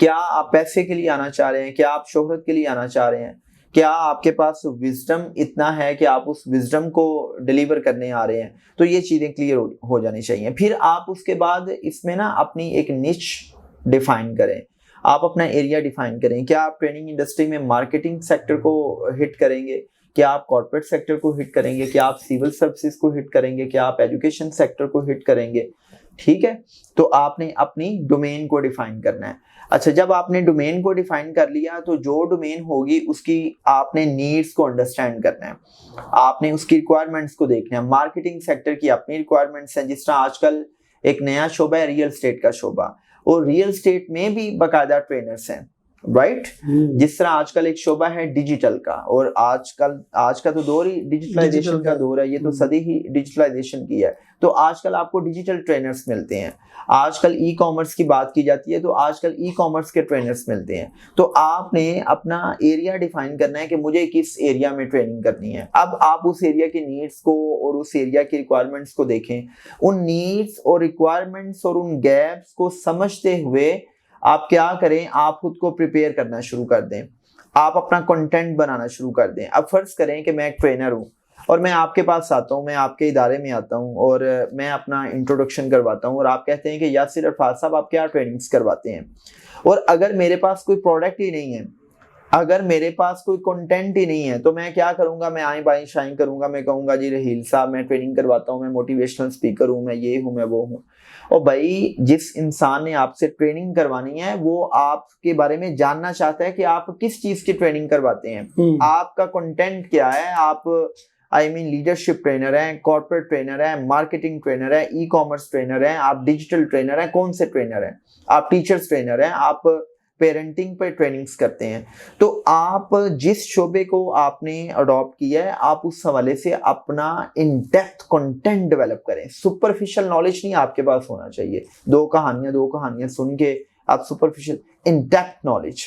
क्या आप पैसे के लिए आना चाह रहे हैं, क्या आप शोहरत के लिए आना चाह रहे हैं, क्या आपके पास विजडम इतना है कि आप उस विजडम को डिलीवर करने आ रहे हैं, तो ये चीज़ें क्लियर हो जानी चाहिए। फिर आप उसके बाद इसमें ना अपनी एक निच डिफाइन करें, आप अपना एरिया डिफाइन करें। क्या आप ट्रेनिंग इंडस्ट्री में मार्केटिंग सेक्टर को हिट करेंगे, क्या आप कॉर्पोरेट सेक्टर को हिट करेंगे, क्या आप सिविल सर्विसेज को हिट करेंगे, क्या आप एजुकेशन सेक्टर को हिट करेंगे। ठीक है, तो आपने अपनी डोमेन को डिफाइन करना है। अच्छा, जब आपने डोमेन को डिफाइन कर लिया तो जो डोमेन होगी उसकी आपने नीड्स को अंडरस्टैंड करना है, आपने उसकी रिक्वायरमेंट्स को देखना है। मार्केटिंग सेक्टर की अपनी रिक्वायरमेंट्स हैं, जिस तरह आजकल एक नया शोबा है रियल एस्टेट का शोबा, और रियल एस्टेट में भी बाकायदा ट्रेनर्स हैं, राइट। जिस तरह आजकल एक शोबा है डिजिटल का, और आज का तो दौर ही डिजिटलाइजेशन का दौर है, ये तो सदी ही डिजिटलाइजेशन की है। तो आजकल आपको डिजिटल ट्रेनर्स मिलते हैं। आजकल ई कॉमर्स की बात की जाती है तो आजकल ई कॉमर्स के ट्रेनर्स मिलते हैं। तो आपने अपना एरिया डिफाइन करना है कि मुझे किस एरिया में ट्रेनिंग करनी है। अब आप उस एरिया की नीड्स को और उस एरिया की रिक्वायरमेंट्स को देखें। उन नीड्स और रिक्वायरमेंट्स और उन गैप्स को समझते हुए आप क्या करें, आप खुद को प्रिपेयर करना शुरू कर दें, आप अपना कंटेंट बनाना शुरू कर दें। अब फर्ज करें कि मैं एक ट्रेनर हूं और मैं आपके पास आता हूं, मैं आपके इदारे में आता हूं और मैं अपना इंट्रोडक्शन करवाता हूं और आप कहते हैं कि यासिर अरफात साहब आप क्या ट्रेनिंग्स करवाते हैं। और अगर मेरे पास कोई प्रोडक्ट ही नहीं है, अगर मेरे पास कोई कंटेंट ही नहीं है, तो मैं क्या करूंगा, मैं आई बाई शाइन करूंगा, मैं कहूंगा जी रहील साहब मैं ट्रेनिंग करवाता हूं, मैं मोटिवेशनल स्पीकर हूं, मैं ये हूं, मैं वो हूं। और भाई जिस इंसान ने आपसे ट्रेनिंग करवानी है वो आपके बारे में जानना चाहता है कि आप किस चीज की ट्रेनिंग करवाते हैं, आपका कंटेंट क्या है। आप आई मीन लीडरशिप ट्रेनर हैं, कॉर्पोरेट ट्रेनर हैं, मार्केटिंग ट्रेनर हैं, ई कॉमर्स ट्रेनर हैं, आप डिजिटल ट्रेनर हैं, कौन से ट्रेनर हैं, आप टीचर्स ट्रेनर हैं, आप पेरेंटिंग पे ट्रेनिंग्स करते हैं। तो आप जिस शोबे को आपने अडॉप्ट किया है, आप उस हवाले से अपना इन डेप्थ कंटेंट डेवलप करें। सुपरफिशियल नॉलेज नहीं आपके पास होना चाहिए, दो कहानियां सुन के आप superficial, in depth knowledge.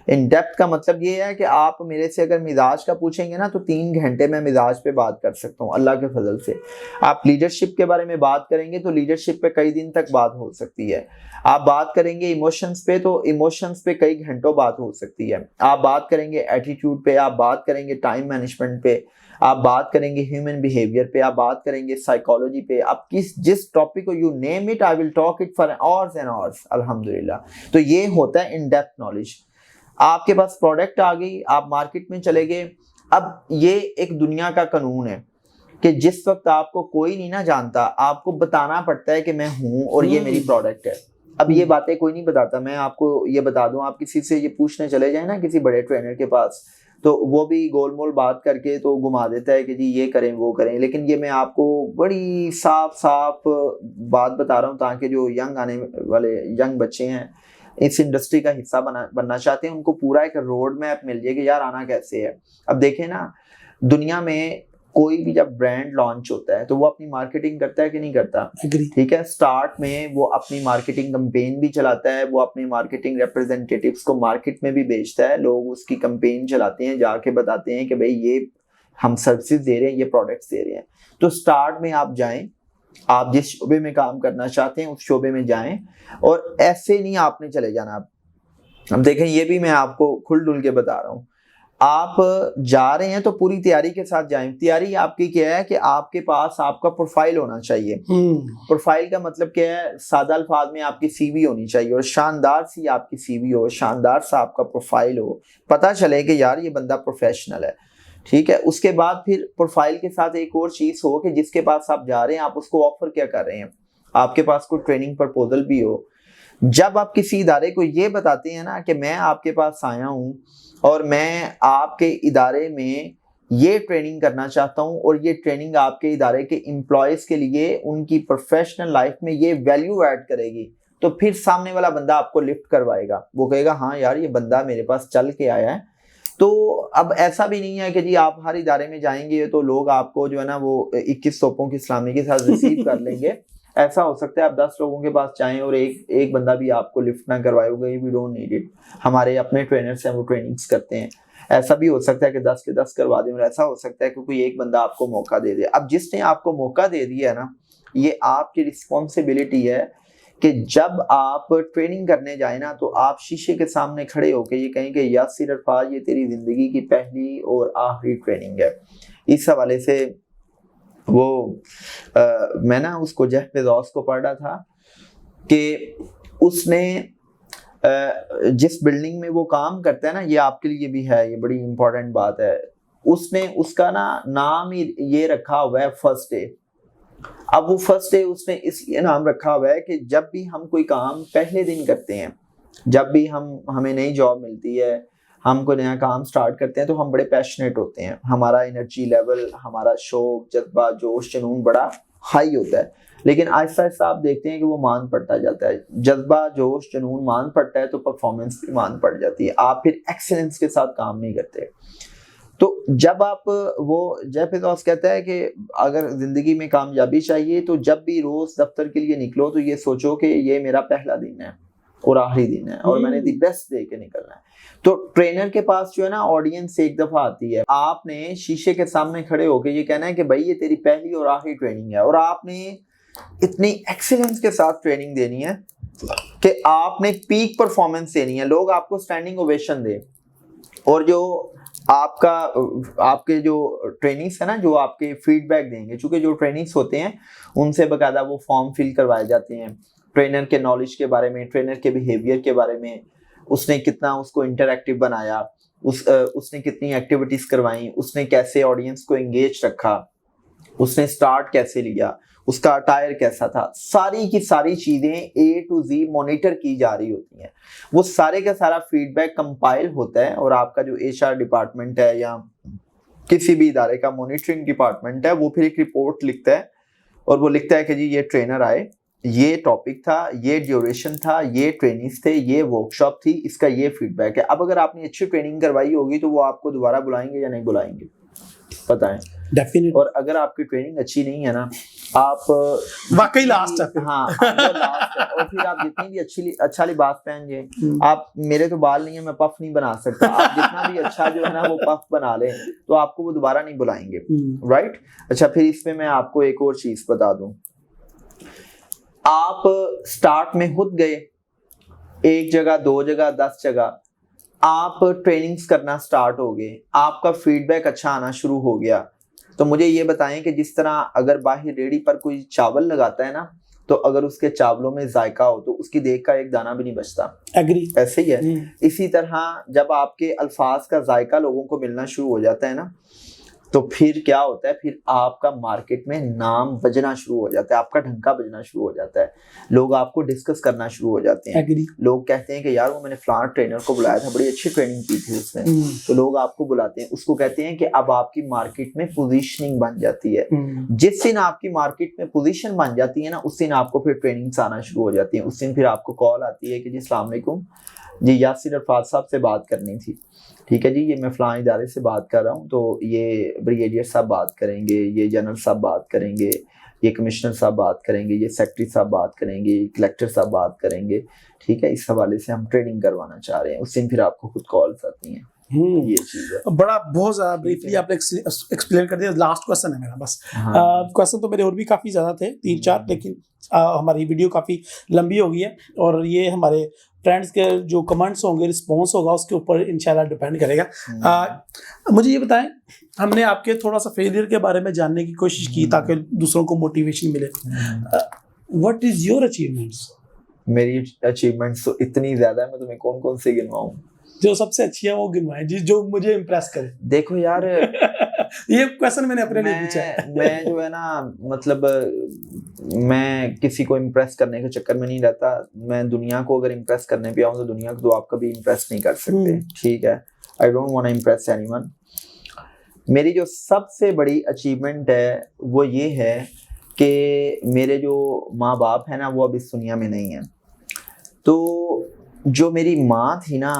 In depth का मतलब ये है कि आप मेरे से अगर मिजाज का पूछेंगे ना तो 3 घंटे में मिजाज पे बात कर सकता हूँ अल्लाह के फजल से। आप लीडरशिप के बारे में बात करेंगे तो लीडरशिप पे कई दिन तक बात हो सकती है। आप बात करेंगे इमोशंस पे तो इमोशंस पे कई घंटों बात हो सकती है। आप बात करेंगे एटीट्यूड पे, आप बात करेंगे टाइम मैनेजमेंट पे, आप बात करेंगे ह्यूमन बिहेवियर पे, आप बात करेंगे साइकोलॉजी पे। आप जिस टॉपिक को you name it I will talk it for hours and hours अल्हम्दुलिल्लाह। तो ये होता है इन डेप्थ नॉलेज। आपके पास प्रोडक्ट आ गई, आप मार्केट में चले गए। अब ये एक दुनिया का कानून है कि जिस वक्त आपको कोई नहीं ना जानता, आपको बताना पड़ता है कि मैं हूं और ये मेरी प्रोडक्ट है। अब ये बातें कोई नहीं बताता। मैं आपको ये बता दूं, आप किसी से ये पूछने चले जाए ना किसी बड़े ट्रेनर के पास, तो वो भी गोलमोल बात करके तो घुमा देता है कि जी ये करें वो करें। लेकिन ये मैं आपको बड़ी साफ बात बता रहा हूँ ताकि जो यंग आने वाले यंग बच्चे हैं इस इंडस्ट्री का हिस्सा बनना चाहते हैं, उनको पूरा एक रोड मैप मिल जाए कि यार आना कैसे है। अब देखें ना, दुनिया में कोई भी जब ब्रांड लॉन्च होता है तो वो अपनी मार्केटिंग करता है कि नहीं करता? ठीक है, स्टार्ट में वो अपनी मार्केटिंग कैंपेन भी चलाता है, वो अपने मार्केटिंग रिप्रेजेंटेटिव्स को मार्केट में भी बेचता है, लोग उसकी कैंपेन चलाते हैं, जाके बताते हैं कि भाई ये हम सर्विसेज दे रहे हैं, ये प्रोडक्ट्स दे रहे हैं। तो स्टार्ट में आप जाएं, आप जिस शोबे में काम करना चाहते हैं उस शोबे में जाएं, और ऐसे नहीं आपने चले जाना। अब देखें, ये भी मैं आपको खुल डुल के बता रहा हूँ, आप जा रहे हैं तो पूरी तैयारी के साथ जाएं। तैयारी आपकी क्या है कि आपके पास आपका प्रोफाइल होना चाहिए। प्रोफाइल का मतलब क्या है? सादा अल्फाज में आपकी सीवी होनी चाहिए, और शानदार सी आपकी सीवी हो, शानदार सा आपका प्रोफाइल हो, पता चले कि यार ये बंदा प्रोफेशनल है। ठीक है, उसके बाद फिर प्रोफाइल के साथ एक और चीज हो कि जिसके पास आप जा रहे हैं आप उसको ऑफर क्या कर रहे हैं, आपके पास कोई ट्रेनिंग प्रपोजल भी हो। जब आप किसी इदारे को ये बताते हैं ना कि मैं आपके पास आया हूँ और मैं आपके इदारे में ये ट्रेनिंग करना चाहता हूँ, और ये ट्रेनिंग आपके इदारे के एम्प्लॉयज के लिए उनकी प्रोफेशनल लाइफ में ये वैल्यू ऐड करेगी, तो फिर सामने वाला बंदा आपको लिफ्ट करवाएगा। वो कहेगा हाँ यार ये बंदा मेरे पास चल के आया है। तो अब ऐसा भी नहीं है कि जी आप हर इदारे में जाएंगे तो लोग आपको जो है ना वो 21 तोपों की इस्लामी के साथ रिसीव कर लेंगे। ऐसा हो सकता है आप 10 लोगों के पास जाएं और एक बंदा भी आपको लिफ्ट ना करवाए, वी डोंट नीड इट, हमारे अपने ट्रेनर्स हैं वो ट्रेनिंग्स करते हैं। ऐसा भी हो सकता है कि 10 के 10 करवा दें, और ऐसा हो सकता है कि कोई एक बंदा आपको मौका दे दे। अब जिसने आपको मौका दे दिया है ना, ये आपकी रिस्पॉन्सिबिलिटी है कि जब आप ट्रेनिंग करने जाए ना तो आप शीशे के सामने खड़े होकर ये कहें कि यासिर अरफाज ये तेरी जिंदगी की पहली और आखिरी ट्रेनिंग है। इस हवाले से वो मैं ना उसको जेफ बेज़ोस को पढ़ रहा था कि उसने जिस बिल्डिंग में वो काम करता है ना, ये आपके लिए भी है, ये बड़ी इंपॉर्टेंट बात है, उसने उसका ना नाम ही ये रखा हुआ है फर्स्ट डे। अब वो फर्स्ट डे उसने इसलिए नाम रखा हुआ है कि जब भी हम कोई काम पहले दिन करते हैं, जब भी हमें नई जॉब मिलती है, हम कोई नया काम स्टार्ट करते हैं तो हम बड़े पैशनेट होते हैं, हमारा एनर्जी लेवल, हमारा शौक, जज्बा, जोश, जुनून बड़ा हाई होता है। लेकिन आहिस्ता आहिस्ता आप देखते हैं कि वो मान पड़ता जाता है, जज्बा, जोश, जुनून मान पड़ता है तो परफॉर्मेंस भी मान पड़ जाती है, आप फिर एक्सीलेंस के साथ काम नहीं करते। तो जब आप वो जेफ बेज़ोस कहता है कि अगर जिंदगी में कामयाबी चाहिए तो जब भी रोज दफ्तर के लिए निकलो तो ये सोचो कि ये मेरा पहला दिन है और आखिरी दिन है और मैंने दी बेस्ट दे के निकलना है। तो ट्रेनर के पास जो है ना ऑडियंस एक दफा आती है, आपने शीशे के सामने खड़े होकर ये कहना है कि भाई ये तेरी पहली और आखिरी ट्रेनिंग है, और आपने इतनी एक्सीलेंस के साथ ट्रेनिंग देनी है कि आपने पीक परफॉर्मेंस देनी है, लोग आपको स्टैंडिंग ओवेशन दे। और जो आपके जो ट्रेनिंग्स है ना, जो आपके फीडबैक देंगे, चूंकि जो ट्रेनिंग्स होते हैं उनसे बकायदा वो फॉर्म फिल करवाए जाते हैं ट्रेनर के नॉलेज के बारे में, ट्रेनर के बिहेवियर के बारे में, उसने कितना उसको इंटरैक्टिव बनाया, उसने कितनी एक्टिविटीज करवाई, उसने कैसे ऑडियंस को एंगेज रखा, उसने स्टार्ट कैसे लिया, उसका अटायर कैसा था, सारी की सारी चीजें A to Z मॉनिटर की जा रही होती हैं। वो सारे का सारा फीडबैक कंपाइल होता है और आपका जो HR डिपार्टमेंट है या किसी भी इदारे का मॉनिटरिंग डिपार्टमेंट है वो फिर एक रिपोर्ट लिखता है, और वो लिखता है कि जी ये ट्रेनर आए, ये टॉपिक था, ये ड्यूरेशन था, ये ट्रेनिंग्स थे, ये वर्कशॉप थी, इसका ये फीडबैक है। अब अगर आपने अच्छी ट्रेनिंग करवाई होगी तो वो आपको दोबारा बुलाएंगे या नहीं बुलाएंगे, पता है? डेफिनेटली। और अगर आपकी ट्रेनिंग अच्छी नहीं है ना, आप वाकई लास्ट है। हाँ, लास्ट है। और फिर आप जितनी भी अच्छा लिबास पहन जाए, आप, मेरे तो बाल नहीं है, मैं पफ नहीं बना सकता, आप जितना भी अच्छा जो है ना वो पफ बना ले तो आपको वो दोबारा नहीं बुलाएंगे, राइट? अच्छा, फिर इसमें मैं आपको एक और चीज बता दूं, आप स्टार्ट में खुद गए, एक जगह, 2 जगह, 10 जगह, आप ट्रेनिंग्स करना स्टार्ट हो गए, आपका फीडबैक अच्छा आना शुरू हो गया, तो मुझे ये बताएं कि जिस तरह अगर बाहर रेडी पर कोई चावल लगाता है ना, तो अगर उसके चावलों में जायका हो तो उसकी देख का एक दाना भी नहीं बचता। एग्री। ऐसे ही है। इसी तरह जब आपके अल्फाज का जायका लोगों को मिलना शुरू हो जाता है ना, तो फिर क्या होता है, फिर आपका मार्केट में नाम बजना शुरू हो जाता है, आपका ढंका बजना शुरू हो जाता है, लोग आपको डिस्कस करना शुरू हो जाते हैं। Agree. लोग कहते हैं कि यार वो मैंने फलाना ट्रेनर को बुलाया था, बड़ी अच्छी ट्रेनिंग की थी उसने, तो लोग आपको बुलाते हैं, उसको कहते हैं कि अब आपकी मार्केट में पोजीशनिंग बन जाती है। जिस दिन आपकी मार्केट में पोजीशन बन जाती है ना, उस दिन आपको फिर ट्रेनिंग्स आना शुरू हो जाती है। उस दिन फिर आपको कॉल आती है कि जी अस्सलाम वालेकुम, जी यासिर अरफात साहब से बात करनी थी, ठीक है जी, ये मैं फलां इदारे से बात कर रहा हूँ, तो ये ब्रिगेडियर साहब बात करेंगे, ये जनरल साहब बात करेंगे, ये कमिश्नर साहब बात करेंगे, ये सेक्रेटरी साहब बात करेंगे, ये कलेक्टर साहब बात करेंगे, ठीक है, इस हवाले से हम ट्रेनिंग करवाना चाह रहे हैं। उस दिन फिर आपको खुद कॉल्स आती हैं। ये चीज है। बड़ा बहुत ज्यादा ब्रीफली आपने एक्सप्लेन कर दिया। लास्ट क्वेश्चन है मेरा बस। क्वेश्चन तो मेरे और भी काफी ज्यादा थे, 3-4, लेकिन हमारी वीडियो काफी लंबी हो गई है और ये हमारे फ्रेंड्स के जो कमेंट्स होंगे, रिस्पॉन्स होगा, उसके ऊपर इंशाल्लाह डिपेंड करेगा। मुझे ये बताएं, हमने आपके थोड़ा सा फेलियर के बारे में जानने की कोशिश की ताकि दूसरों को मोटिवेशन मिले। What is your achievements? मेरी अचीवमेंट्स तो इतनी ज्यादा है, मैं तुम्हें कौन कौन से गिनवाऊं? जो सबसे अच्छी है वो गिनवाएं, जो मुझे इम्प्रेस करे। देखो यार ये क्वेश्चन मैंने अपने लिए पूछा है। मैं जो है ना, मतलब मैं किसी को इम्प्रेस करने के चक्कर में नहीं रहता। मैं दुनिया को अगर इम्प्रेस करने पे आऊँ तो दुनिया को तो आप कभी इम्प्रेस नहीं कर सकते, ठीक है। I don't want to impress anyone. मेरी जो सबसे बड़ी अचीवमेंट है वो ये है कि मेरे जो माँ बाप है ना, वो अब इस दुनिया में नहीं है। तो जो मेरी माँ थी ना,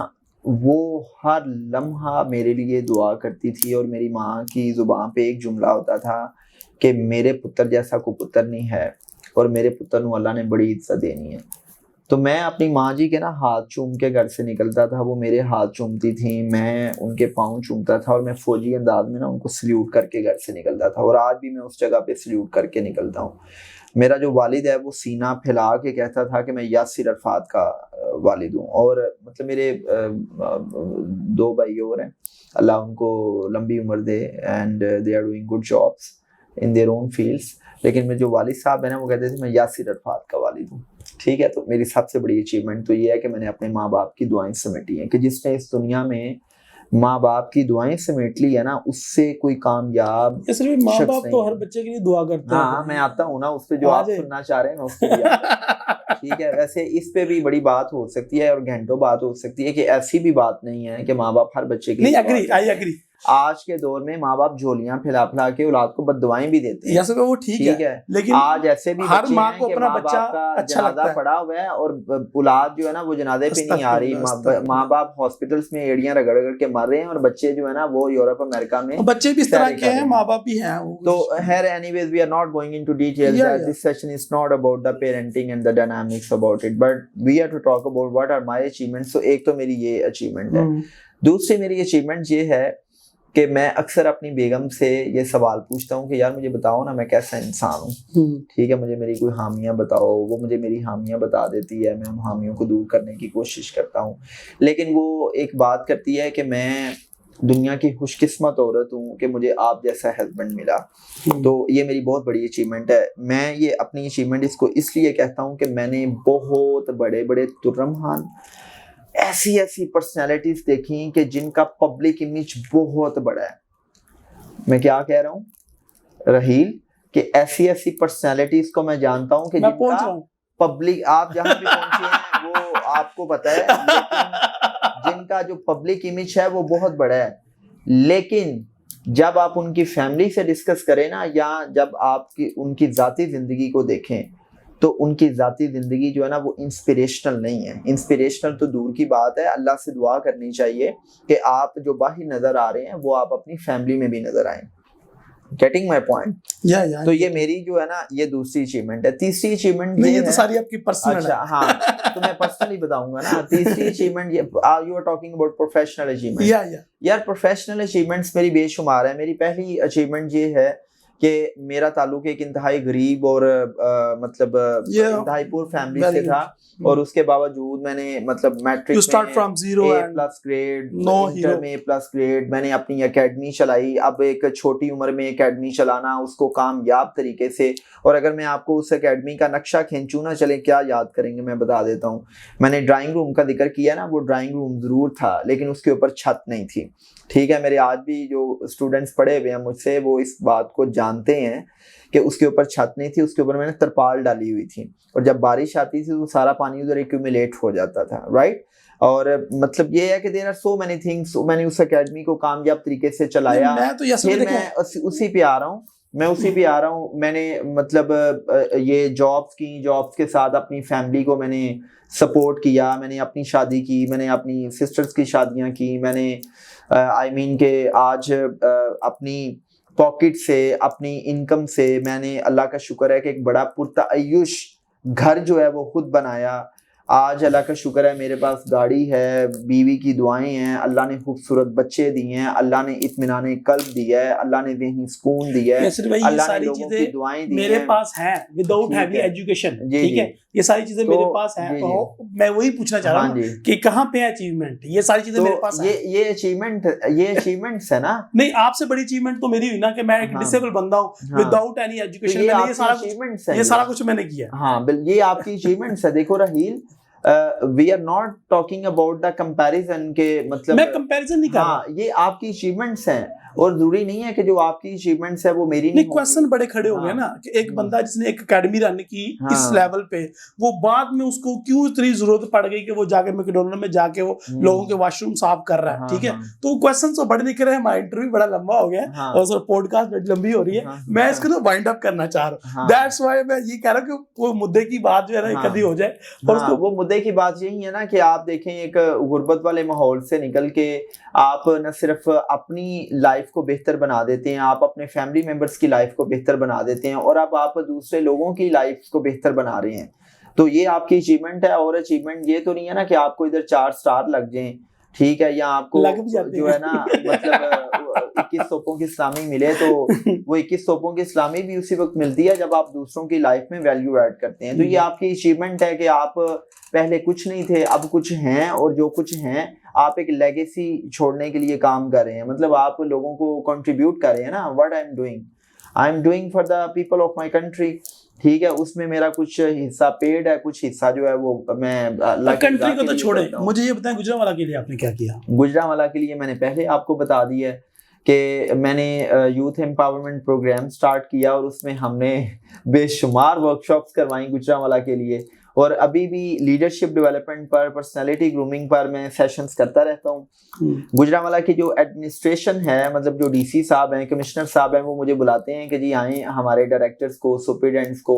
वो हर लम्हा मेरे लिए दुआ करती थी, और मेरी माँ की जुबान पे एक जुमला होता था कि मेरे पुत्र जैसा कोई पुत्र नहीं है, और मेरे पुत्र को अल्लाह ने बड़ी इज्जत देनी है। तो मैं अपनी माँ जी के ना हाथ चूम के घर से निकलता था, वो मेरे हाथ चूमती थी, मैं उनके पाँव चूमता था, और मैं फौजी अंदाज में ना उनको सल्यूट करके घर से निकलता था, और आज भी मैं उस जगह पे सल्यूट करके निकलता हूँ। मेरा जो वालिद है वो सीना फैला के कहता था कि मैं यासिर अरफात का वालिद हूँ। और मतलब मेरे 2 भाई और हैं, अल्लाह उनको लंबी उम्र दे, and they are doing good jobs in their own fields. लेकिन मेरे जो वालिद साहब है ना, वो कहते थे मैं यासिर अरफात का वालिद हूँ, ठीक है। तो मेरी सबसे बड़ी अचीवमेंट तो ये है कि मैंने अपने माँ बाप की दुआएं समेटी हैं, कि जिसने इस दुनिया में माँ बाप की दुआएं समेट ली है ना, उससे कोई कामयाब सिर्फ माँ बाप तो हर बच्चे के लिए दुआ करते हैं। हाँ, मैं आता हूँ ना उस पे, जो आप सुनना चाह रहे हैं मैं उस पे भी आता। ठीक है, वैसे इस पे भी बड़ी बात हो सकती है और घंटों बात हो सकती है कि ऐसी भी बात नहीं है कि माँ बाप हर बच्चे के लिए। I agree. आज के दौर में माँ बाप झोलियां फैला फैला के औलाद को बददुआएं भी देते हैं, जैसे वो ठीक है, लेकिन आज ऐसे भी हर माँ को अपना बच्चा अच्छा जनाजा पड़ा हुआ है और औलाद जो है ना वो जनाजे पे नहीं आ रही। माँ बाप हॉस्पिटल्स में एड़ियां रगड़ रगड़ के मर रहे हैं, और बच्चे जो है ना वो यूरोप अमेरिका में, बच्चे भी इस तरह के हैं, माँ बाप भी हैं। तो खैर anyways we are not going into details, this session is not about the parenting and the dynamics about it, but we are to talk about what are my achievements. तो एक तो मेरी ये अचीवमेंट है। दूसरी मेरी अचीवमेंट ये है कि मैं अक्सर अपनी बेगम से ये सवाल पूछता हूँ कि यार मुझे बताओ ना मैं कैसा इंसान हूँ, ठीक है, मुझे मेरी कोई हामियाँ बताओ। वो मुझे मेरी हामियाँ बता देती है, मैं उन हामियों को दूर करने की कोशिश करता हूँ, लेकिन वो एक बात करती है कि मैं दुनिया की खुशकिस्मत औरत हूँ कि मुझे आप जैसा हस्बैंड मिला। तो ये मेरी बहुत बड़ी अचीवमेंट है। मैं ये अपनी अचीवमेंट इसको इसलिए कहता हूँ कि मैंने बहुत बड़े बड़े तुर्रमहान ऐसी ऐसी पर्सनैलिटीज देखी कि जिनका पब्लिक इमेज बहुत बड़ा है। मैं क्या कह रहा हूँ रहील, कि ऐसी ऐसी पर्सनैलिटीज को मैं जानता हूँ कि जिनका पब्लिक, आप जहाँ भी पहुंचे हैं वो आपको पता है, लेकिन जिनका जो पब्लिक इमेज है वो बहुत बड़ा है, लेकिन जब आप उनकी फैमिली से डिस्कस करें ना, या जब आप उनकी जाती जिंदगी को देखें, तो उनकी जाती ज़िंदगी जो है ना वो इंस्पिरेशनल नहीं है। इंस्पिरेशनल तो दूर की बात है, अल्लाह से दुआ करनी चाहिए कि आप जो बाहर नज़र आ रहे हैं वो आप अपनी फैमिली में भी नज़र आएं। Getting my point? तो ये मेरी जो है ना ये दूसरी अचीवमेंट है। तीसरी अचीवमेंट ये तो सारी आपकी पर्सनल अच्छा है। हाँ, तो मैं पर्सनली बताऊंगा ना। तीसरी achievement, you are talking about professional achievement. यार प्रोफेशनल अचीवमेंट्स मेरी बेशुमार है। मेरी पहली अचीवमेंट ये है कि मेरा ताल्लुक एक इंतहाई गरीब और मतलब इंतहाई पुअर फैमिली से था, और उसके बावजूद मैंने मतलब मैट्रिक में A+ ग्रेड, इंटर में A+ ग्रेड, मैंने अपनी एकेडमी चलाई। अब एक छोटी उम्र में एकेडमी चलाना, उसको कामयाब तरीके से, और अगर मैं आपको उस एकेडमी का नक्शा खींचूं ना, चले क्या याद करेंगे, मैं बता देता हूँ। मैंने ड्राइंग रूम का जिक्र किया ना, वो ड्राइंग रूम जरूर था लेकिन उसके ऊपर छत नहीं थी, ठीक है। मेरे आज भी जो स्टूडेंट्स पढ़े हुए हैं मुझसे, वो इस बात को जानते हैं कि उसके ऊपर छत नहीं थी, उसके ऊपर मैंने तरपाल डाली हुई थी, और जब बारिश आती थी तो सारा पानी उधर एक्यूमुलेट हो जाता था, राइट। और मतलब ये है कि there are so many things. मैंने उस एकेडमी को कामयाब तरीके से चलाया। फिर मैं उसी पे आ रहा हूँ, मैंने मतलब ये जॉब्स की, जॉब्स के साथ अपनी फैमिली को मैंने सपोर्ट किया, मैंने अपनी शादी की, मैंने अपनी सिस्टर्स की शादियां की, मैंने आई मीन के आज अपनी पॉकेट से, अपनी इनकम से मैंने, अल्लाह का शुक्र है कि एक बड़ा पुरतअय्युश घर जो है वो खुद बनाया। आज अल्लाह का शुक्र है मेरे पास गाड़ी है, बीवी की दुआएं हैं, अल्लाह ने खूबसूरत बच्चे दिए हैं, अल्लाह ने इत्मीनान कल्ब दिया है, अल्लाह ने ज़हनी सुकून दिया है, अल्लाह ने लोगों की दुआएं दी मेरे पास है विदाउट हैवी एजुकेशन, ठीक है, ये सारी चीजें मेरे पास हैं। तो मैं वही पूछना चाह रहा हूँ कि कहाँ पे है अचीवमेंट, ये सारी चीजें मेरे पास है। ये अचीवमेंट्स है ना। नहीं, आपसे बड़ी अचीवमेंट तो मेरी हुई ना कि मैं एक डिसेबल बंदा हूँ विदाउट एनी एजुकेशन, ये सारा कुछ मैंने किया। हाँ, ये आपकी अचीवमेंट्स है। देखो Raheel, we are not talking about the comparison के, मतलब मैं कंपैरिजन नहीं कर रहा। हाँ, ये आपकी अचीवमेंट्स हैं, और जरूरी नहीं है कि जो आपकी अचीवमेंट्स है वो मेरी नहीं। क्वेश्चन बड़े खड़े हो गए ना कि एक बंदा जिसने एक एकेडमी रन की इस लेवल पे, वो बाद में उसको क्यों इतनी जरूरत पड़ गई कि वो जाके मैकडॉनल्ड में जाके वो लोगों के वॉशरूम साफ कर रहा है, ठीक है। तो क्वेश्चन तो बड़े निकल रहे हैं। हमारा इंटरव्यू बड़ा लंबा हो गया और सर पॉडकास्ट बड़ी लंबी हो रही है, मैं इसको तो वाइंड अप करना चाह रहा हूँ। दैट्स व्हाई मैं ये कह रहा हूँ कि वो मुद्दे की बात जो है ना कभी हो जाए, और उसको वो मुद्दे की बात यही है ना कि आप देखें, एक गुर्बत वाले माहौल से निकल के आप न सिर्फ अपनी लाइफ को बेहतर बना देते हैं, आप अपने फैमिली मेंबर्स की लाइफ को बेहतर बना देते हैं, और अब आप दूसरे लोगों की लाइफ को बेहतर बना रहे हैं। तो ये आपकी अचीवमेंट है। और अचीवमेंट ये तो नहीं है ना कि आपको इधर 4 स्टार लग जाएं, ठीक है, या आपको जो है ना मतलब 21 तोपों की इस्लामी मिले, तो वो 21 तोपों की इस्लामी भी उसी वक्त मिलती है जब आप दूसरों की लाइफ में वैल्यू ऐड करते हैं। तो ये आपकी अचीवमेंट है कि आप पहले कुछ नहीं थे, अब कुछ हैं, और जो कुछ हैं आप एक लेगेसी छोड़ने के लिए काम कर रहे हैं, मतलब आप लोगों को कंट्रीब्यूट कर रहे हैं ना। What I am doing for the people of my country, ठीक है। उसमें मेरा कुछ हिस्सा पेड है, कुछ हिस्सा जो है वो मैं कंट्री को तो छोड़े, मुझे ये बताएं गुजरांवाला के लिए आपने क्या किया। गुजरांवाला के लिए मैंने पहले आपको बता दिया है कि मैंने यूथ एम्पावरमेंट प्रोग्राम स्टार्ट किया, और उसमें हमने बेशुमार वर्कशॉप्स करवाई गुजरांवाला के लिए, और अभी भी लीडरशिप डेवलपमेंट पर, पर्सनालिटी ग्रूमिंग पर मैं सेशंस करता रहता हूँ। गुजरांवाला की जो एडमिनिस्ट्रेशन है, मतलब जो डीसी साहब हैं, कमिश्नर साहब हैं, वो मुझे बुलाते हैं कि जी आए हमारे डायरेक्टर्स को, सुपरिटेंडेंट्स को,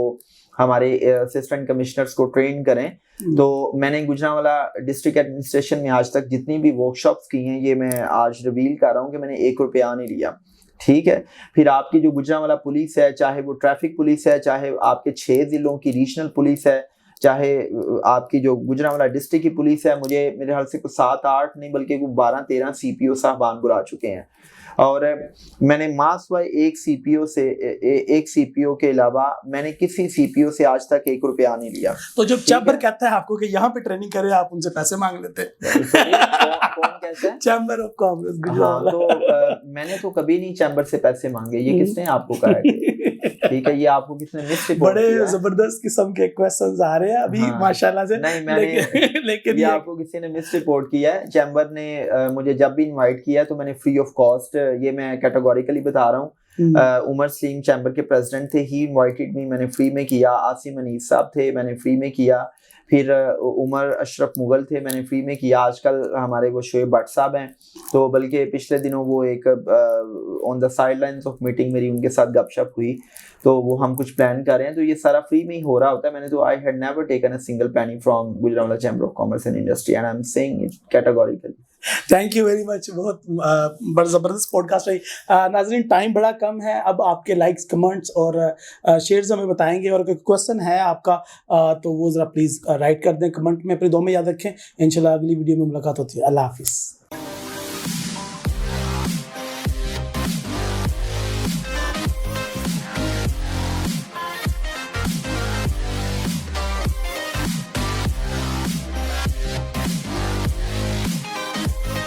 हमारे असिस्टेंट कमिश्नर्स को ट्रेन करें। तो मैंने गुजरांवाला डिस्ट्रिक्ट एडमिनिस्ट्रेशन में आज तक जितनी भी वर्कशॉप्स की हैं, ये मैं आज रिवील कर रहा हूँ कि मैंने 1 रुपया नहीं लिया, ठीक है। फिर आपकी जो गुजरांवाला पुलिस है, चाहे वो ट्रैफिक पुलिस है, चाहे आपके 6 जिलों की रीजनल पुलिस है, चाहे आपकी जो गुजरांवाला डिस्ट्रिक्ट की पुलिस है, मुझे मेरे ख्याल से कुछ 7-8 नहीं बल्कि 12-13 सीपीओ साहबान बुला चुके हैं, और मैंने मास वाई एक सीपीओ के अलावा मैंने किसी सीपीओ से आज तक 1 रुपया नहीं लिया। तो जब चैम्बर कहता है आपको कि यहाँ पे ट्रेनिंग करे, आप उनसे पैसे मांग लेते हैं? कौन कहता है? Chamber of commerce Gujranwala. तो मैंने तो कभी नहीं चैम्बर से पैसे मांगे। ये किसने आपको कहा है? ठीक है, ये आपको किसने मिस रिपोर्ट किया? बड़े जबरदस्त किस्म के क्वेश्चंस आ रहे हैं अभी माशाल्लाह से। नहीं, मैंने लेकिन ये आपको किसी ने मिस रिपोर्ट किया है। चैम्बर ने मुझे जब भी इनवाइट किया तो मैंने फ्री ऑफ कॉस्ट, ये मैं कैटेगोरिकली बता रहा हूँ, उमर सलीम चैम्बर के प्रेसिडेंट थे, ही इनवाइटेड मी, मैंने फ्री में किया। आसिम अनीस साहब थे, मैंने फ्री में किया। फिर उमर अशरफ मुगल थे, मैंने फ्री में किया। आजकल हमारे वो शोएब भट्ट साहब हैं, तो बल्कि पिछले दिनों वो एक on the side lines of meeting मेरी उनके साथ गपशप हुई, तो वो हम कुछ प्लान कर रहे हैं, तो ये सारा फ्री में ही हो रहा होता है। मैंने तो I had never taken a single penny from Gujranwala chamber of commerce and industry, and I am saying it categorically. Thank you very much, बहुत बड़ा ज़बरदस्त पॉडकास्ट रही। नाज़रीन, टाइम बड़ा कम है, अब आपके लाइक्स, कमेंट्स और शेयर्स हमें बताएंगे, और कोई क्वेश्चन है आपका तो वो ज़रा प्लीज़ राइट कर दें कमेंट में। अपनी दुआ में याद रखें। इंशाल्लाह अगली वीडियो में मुलाकात होती है। अल्लाह हाफिज़।